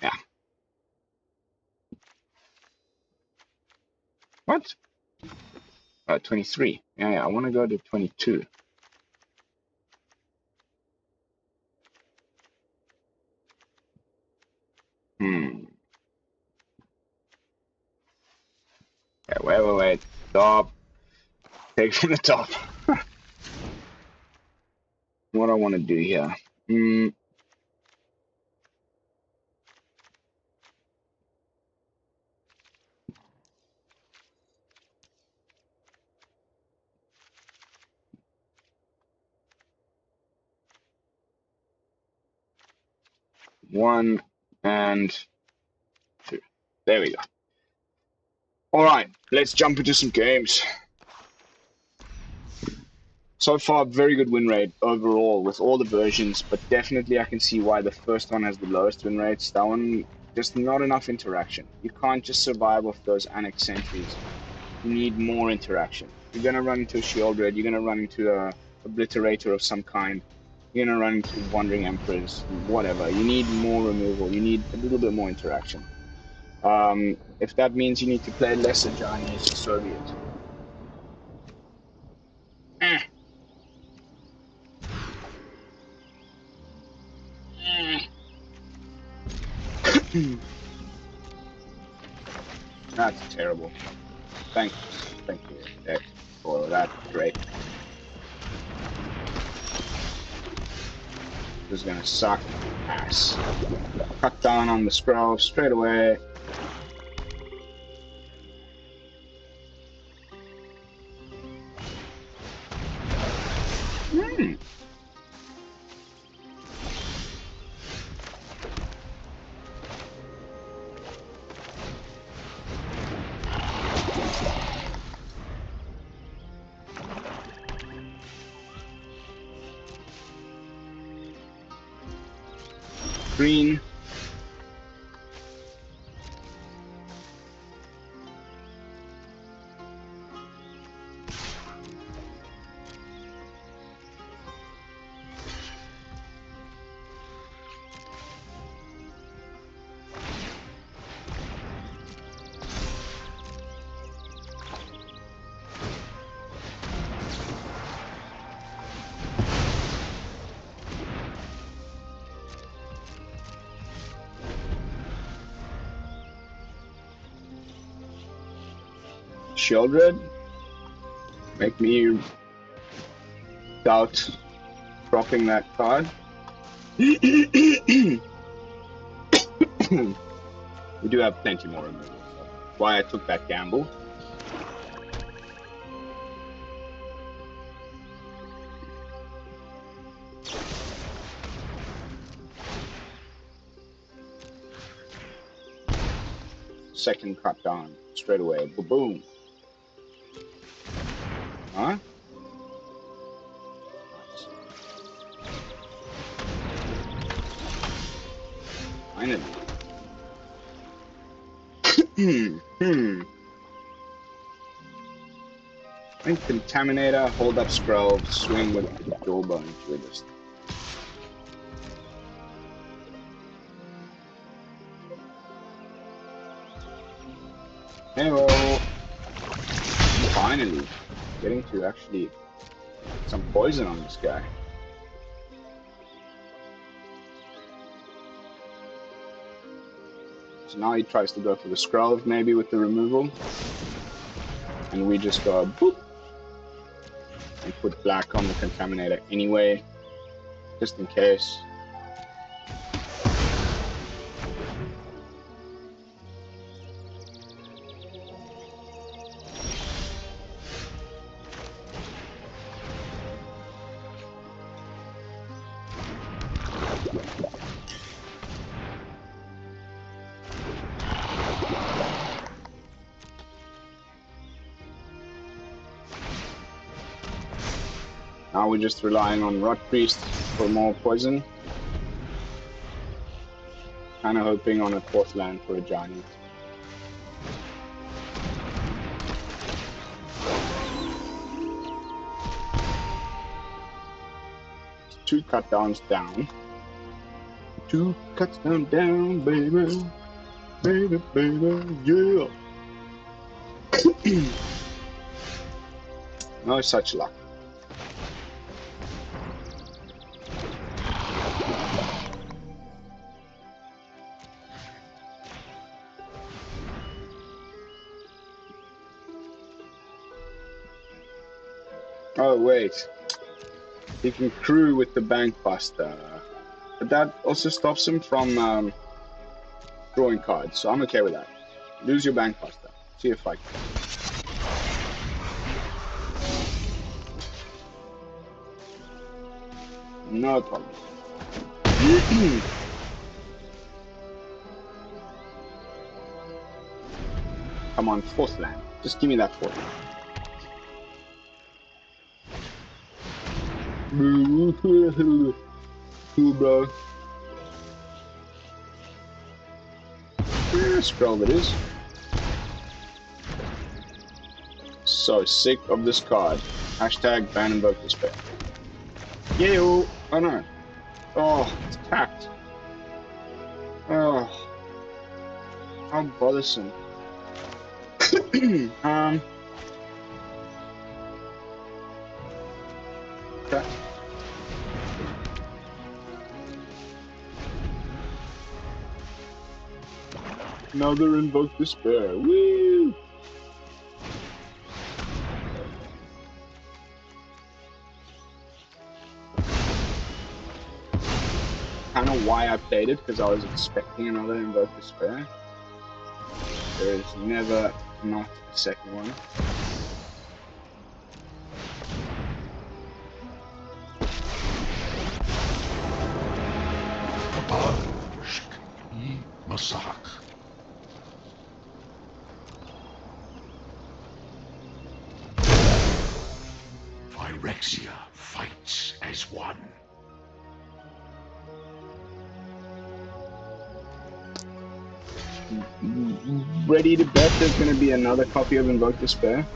[SPEAKER 1] Yeah. What? 23. Yeah, I want to go to 22. Hmm. Yeah, wait. Stop. Take from the top. What I want to do here. One and 2. There we go. All right, let's jump into some games. So far, very good win rate overall with all the versions, but definitely I can see why the first one has the lowest win rates. That one, just not enough interaction. You can't just survive off those Annex Sentries. You need more interaction. You're going to run into a Shield Red, you're going to run into a Obliterator of some kind, you're going to run into Wandering Emperors, whatever. You need more removal, you need a little bit more interaction. If that means you need to play less Ajani, so be it. That's terrible. Thank you, Deck, for that. Great. This is gonna suck ass. Cut down on the Skrelv straight away. screen. Shieldred, make me doubt dropping that card. We do have plenty more removals, so why I took that gamble. Second cut down straight away. Boom. Huh? Finally. And Contaminator, hold up Skrelv, swing with Jawbone Duelist. Hello. Finally, getting to actually some poison on this guy. So now he tries to go for the Skrelv maybe with the removal. And we just go boop. And put black on the Contaminator anyway, just in case. Now we're just relying on Rotpriest for more poison. Kinda hoping on a fourth land for Ajani. Two cut downs down. Two cuts down, baby. Baby, yeah. No such luck. Oh wait, he can crew with the Bank Buster, but that also stops him from drawing cards, so I'm okay with that. Lose your Bank Buster, see if I can. No problem. Come on, fourth land. Just give me that fourth land. Cool, bro. Skrelv it is. So sick of this card. Hashtag ban invoke despair. Yeah, oh no. Oh, it's tapped. Oh. How bothersome. Okay. Another invoke despair. Woo! I don't know why I played it, because I was expecting another invoke despair. There is never not a second one.
[SPEAKER 3] Phyrexia fights as one.
[SPEAKER 1] ready to bet there's going to be another copy of Invoke Despair.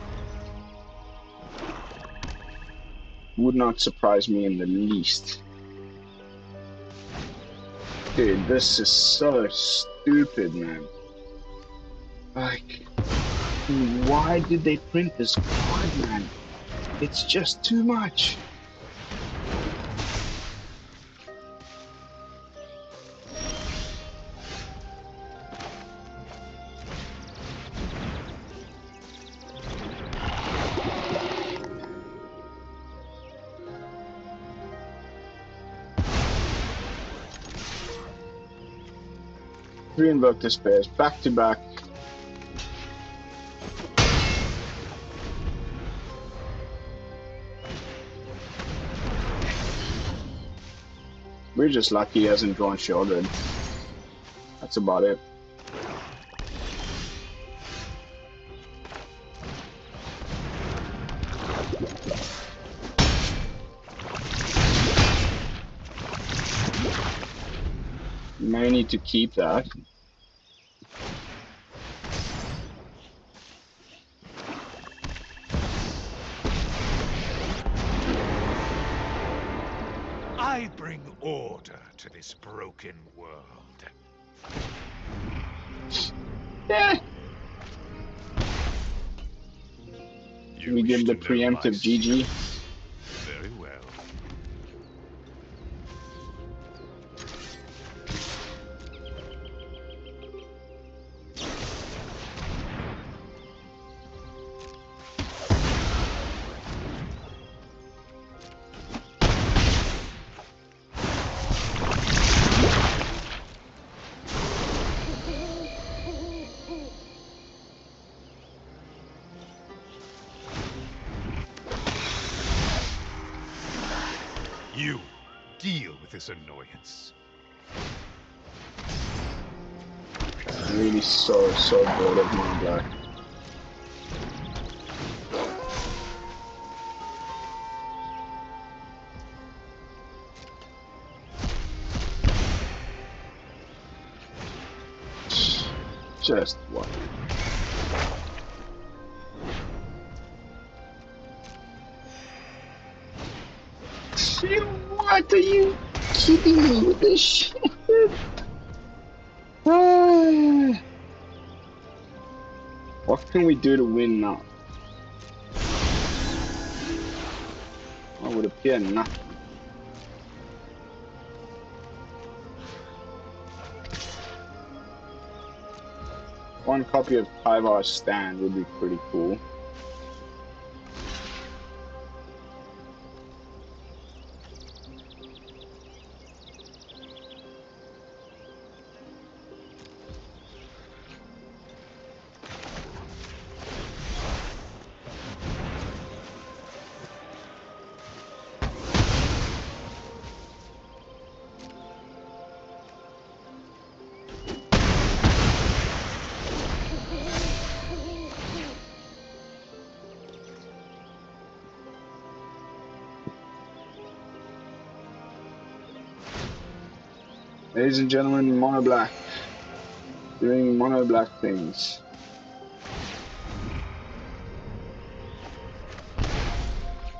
[SPEAKER 1] Would not surprise me in the least. Dude, this is so stupid, man. Like, why did they print this card, man? It's just too much. Three Invoke Despairs, back to back. We're just lucky he hasn't drawn Shielded. That's about it. May need to keep that.
[SPEAKER 3] I bring order to this broken world.
[SPEAKER 1] Yeah.
[SPEAKER 3] You
[SPEAKER 1] We
[SPEAKER 3] wish
[SPEAKER 1] give the
[SPEAKER 3] to know my
[SPEAKER 1] preemptive GG.
[SPEAKER 3] secrets? Very well. You deal with this annoyance.
[SPEAKER 1] I'm really so bored of Mono Black. Just what? What are you kidding me with this shit? What can we do to win now? I would appear nothing. One copy of Tyvar Stand would be pretty cool. Ladies and gentlemen, Mono Black. Doing Mono Black things.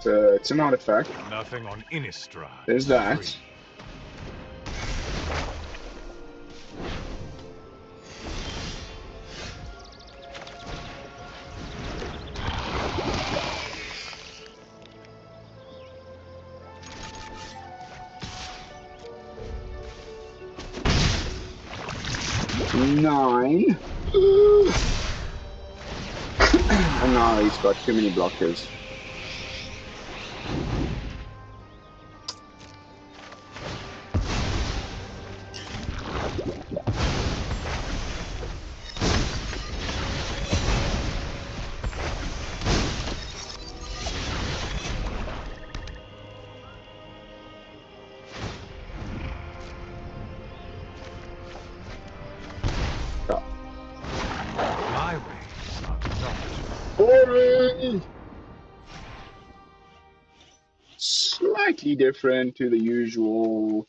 [SPEAKER 1] It's an artifact.
[SPEAKER 3] Nothing on Innistrad.
[SPEAKER 1] There's that. Nine. Oh no, he's got too many blockers.
[SPEAKER 3] My ways are not.
[SPEAKER 1] Boring. Slightly different to the usual.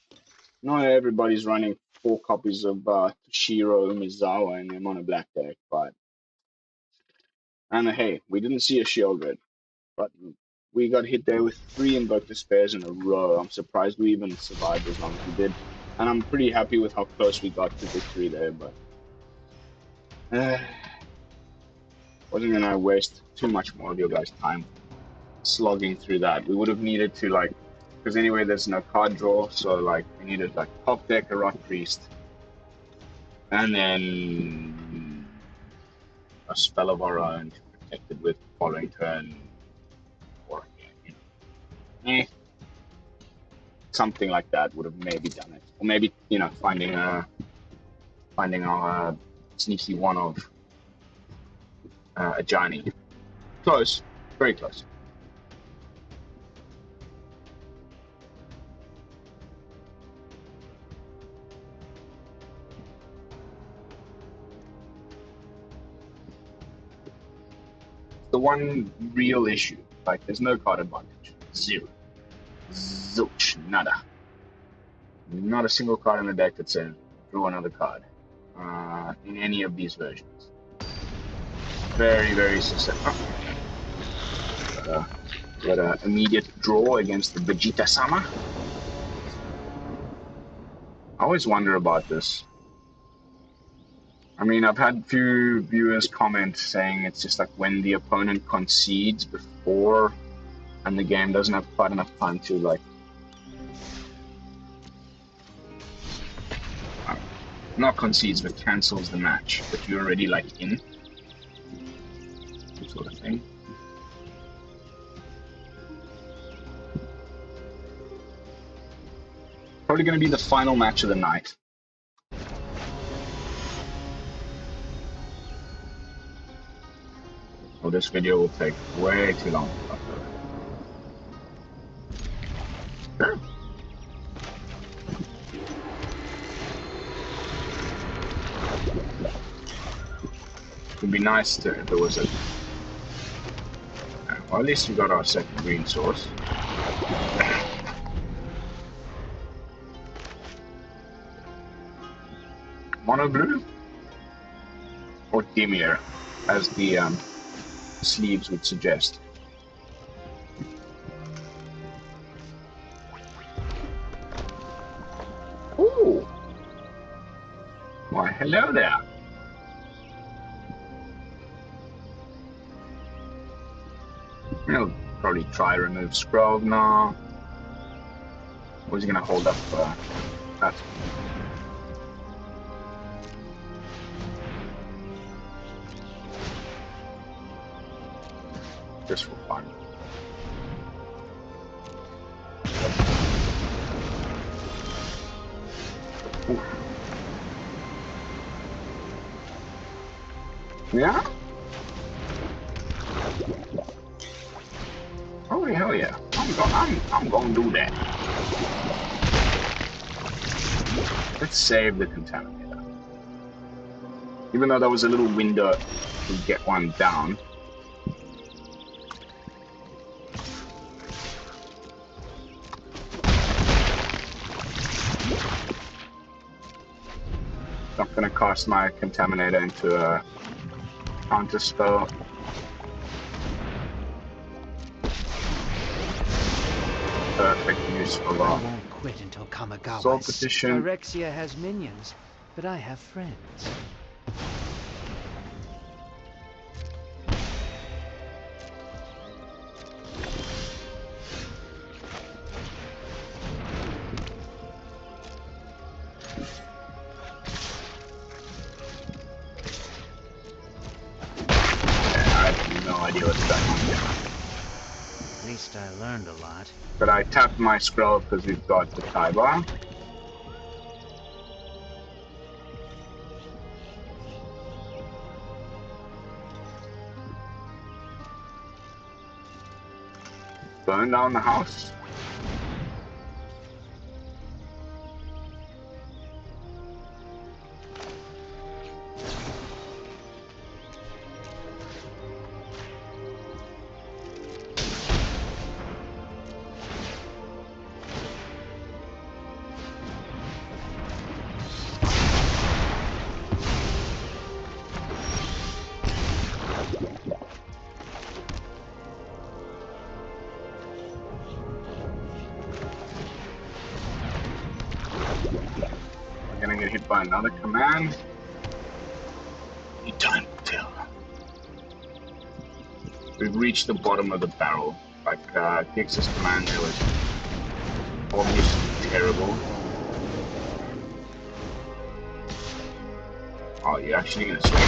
[SPEAKER 1] Not everybody's running 4 copies of Toshiro Umezawa in them on a black deck, but and hey, we didn't see a shield red, but we got hit there with 3 Invoke Despairs in a row. I'm surprised we even survived as long as we did, and I'm pretty happy with how close we got to victory there, but wasn't gonna waste too much more of your guys' time slogging through that. We would have needed to, like, because anyway there's no card draw, so like we needed like top deck a Rotpriest and then a spell of our own to protect it with following turn, or something like that would have maybe done it, or maybe finding our sneaky one of Ajani. Close, very close. The one real issue, like there's no card advantage, 0, zilch, nada, not a single card in the deck that says draw another card in any of these versions. Very, very susceptible. Got an immediate draw against the Vegeta-sama. I always wonder about this. I mean, I've had few viewers comment saying it's just like when the opponent concedes before and the game doesn't have quite enough time to, like, not concedes but cancels the match, but you're already like in, sort of thing. Probably going to be the final match of the night. Oh, this video will take way too long to upload. Sure. It would be nice to, if there was a... Well, at least we got our second green source. Mono blue? Or Dimir, as the sleeves would suggest. Ooh! Why, hello there. He'll probably try remove Skrelv now. Or is he going to hold up that? Just for fun. Ooh. Yeah? Oh hell yeah! I'm gonna do that. Let's save the Contaminator. Even though there was a little window to get one down. Not gonna cast my Contaminator into a counter spell. Perfect use of
[SPEAKER 4] I won't quit until Kamigawa.
[SPEAKER 1] Soul Partition.
[SPEAKER 4] Phyrexia has minions, but I have friends.
[SPEAKER 1] I have no idea what's going on here.
[SPEAKER 4] At least I learned a lot.
[SPEAKER 1] But I tapped my Skrelv because we've got the Tyvar. Burn down the house. gonna get hit by another command. You time will tell. We've reached the bottom of the barrel. Like, Gix's command there was obviously terrible. Oh, you're actually gonna swing.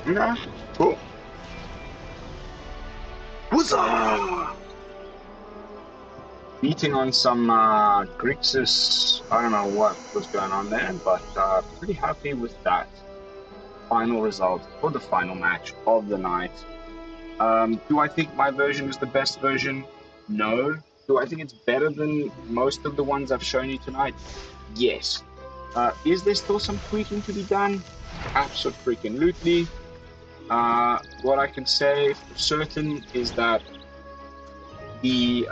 [SPEAKER 1] Okay, cool. Huzzah! Beating on some Grixis. I don't know what was going on there, but pretty happy with that final result for the final match of the night. Do I think my version is the best version? No. Do I think it's better than most of the ones I've shown you tonight? Yes. Is there still some tweaking to be done? Absolutely. What I can say for certain is that the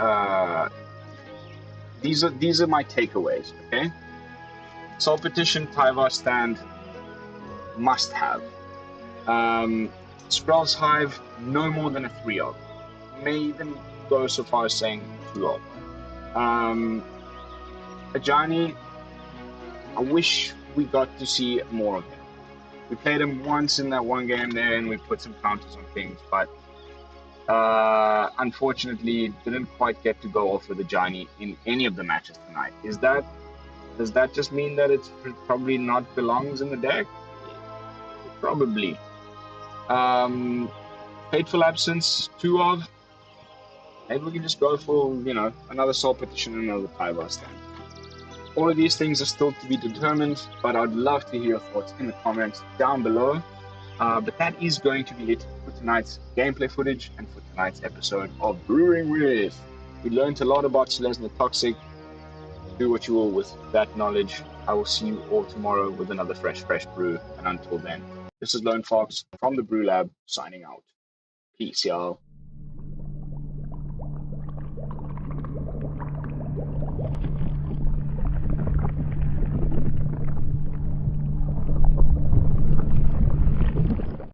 [SPEAKER 1] these are my takeaways. Okay. Soul Partition, Tyvar stand, must have. Skrelv's Hive, no more than a 3 of. May even go so far as saying 2 of. Ajani, I wish we got to see more of him. We played him once in that one game there and we put some counters on things, but unfortunately didn't quite get to go off with Ajani in any of the matches tonight. Does that just mean that it's probably not belongs in the deck? Probably. Fateful Absence, 2 of. Maybe we can just go for, another Soul Partition and another Tyvar stand. All of these things are still to be determined, but I'd love to hear your thoughts in the comments down below. But that is going to be it for tonight's gameplay footage and for tonight's episode of Brewing With. We learned a lot about Selesnya Toxic. Do what you will with that knowledge. I will see you all tomorrow with another fresh brew. And until then, this is Lone Fox from the BrewLab signing out. Peace, y'all.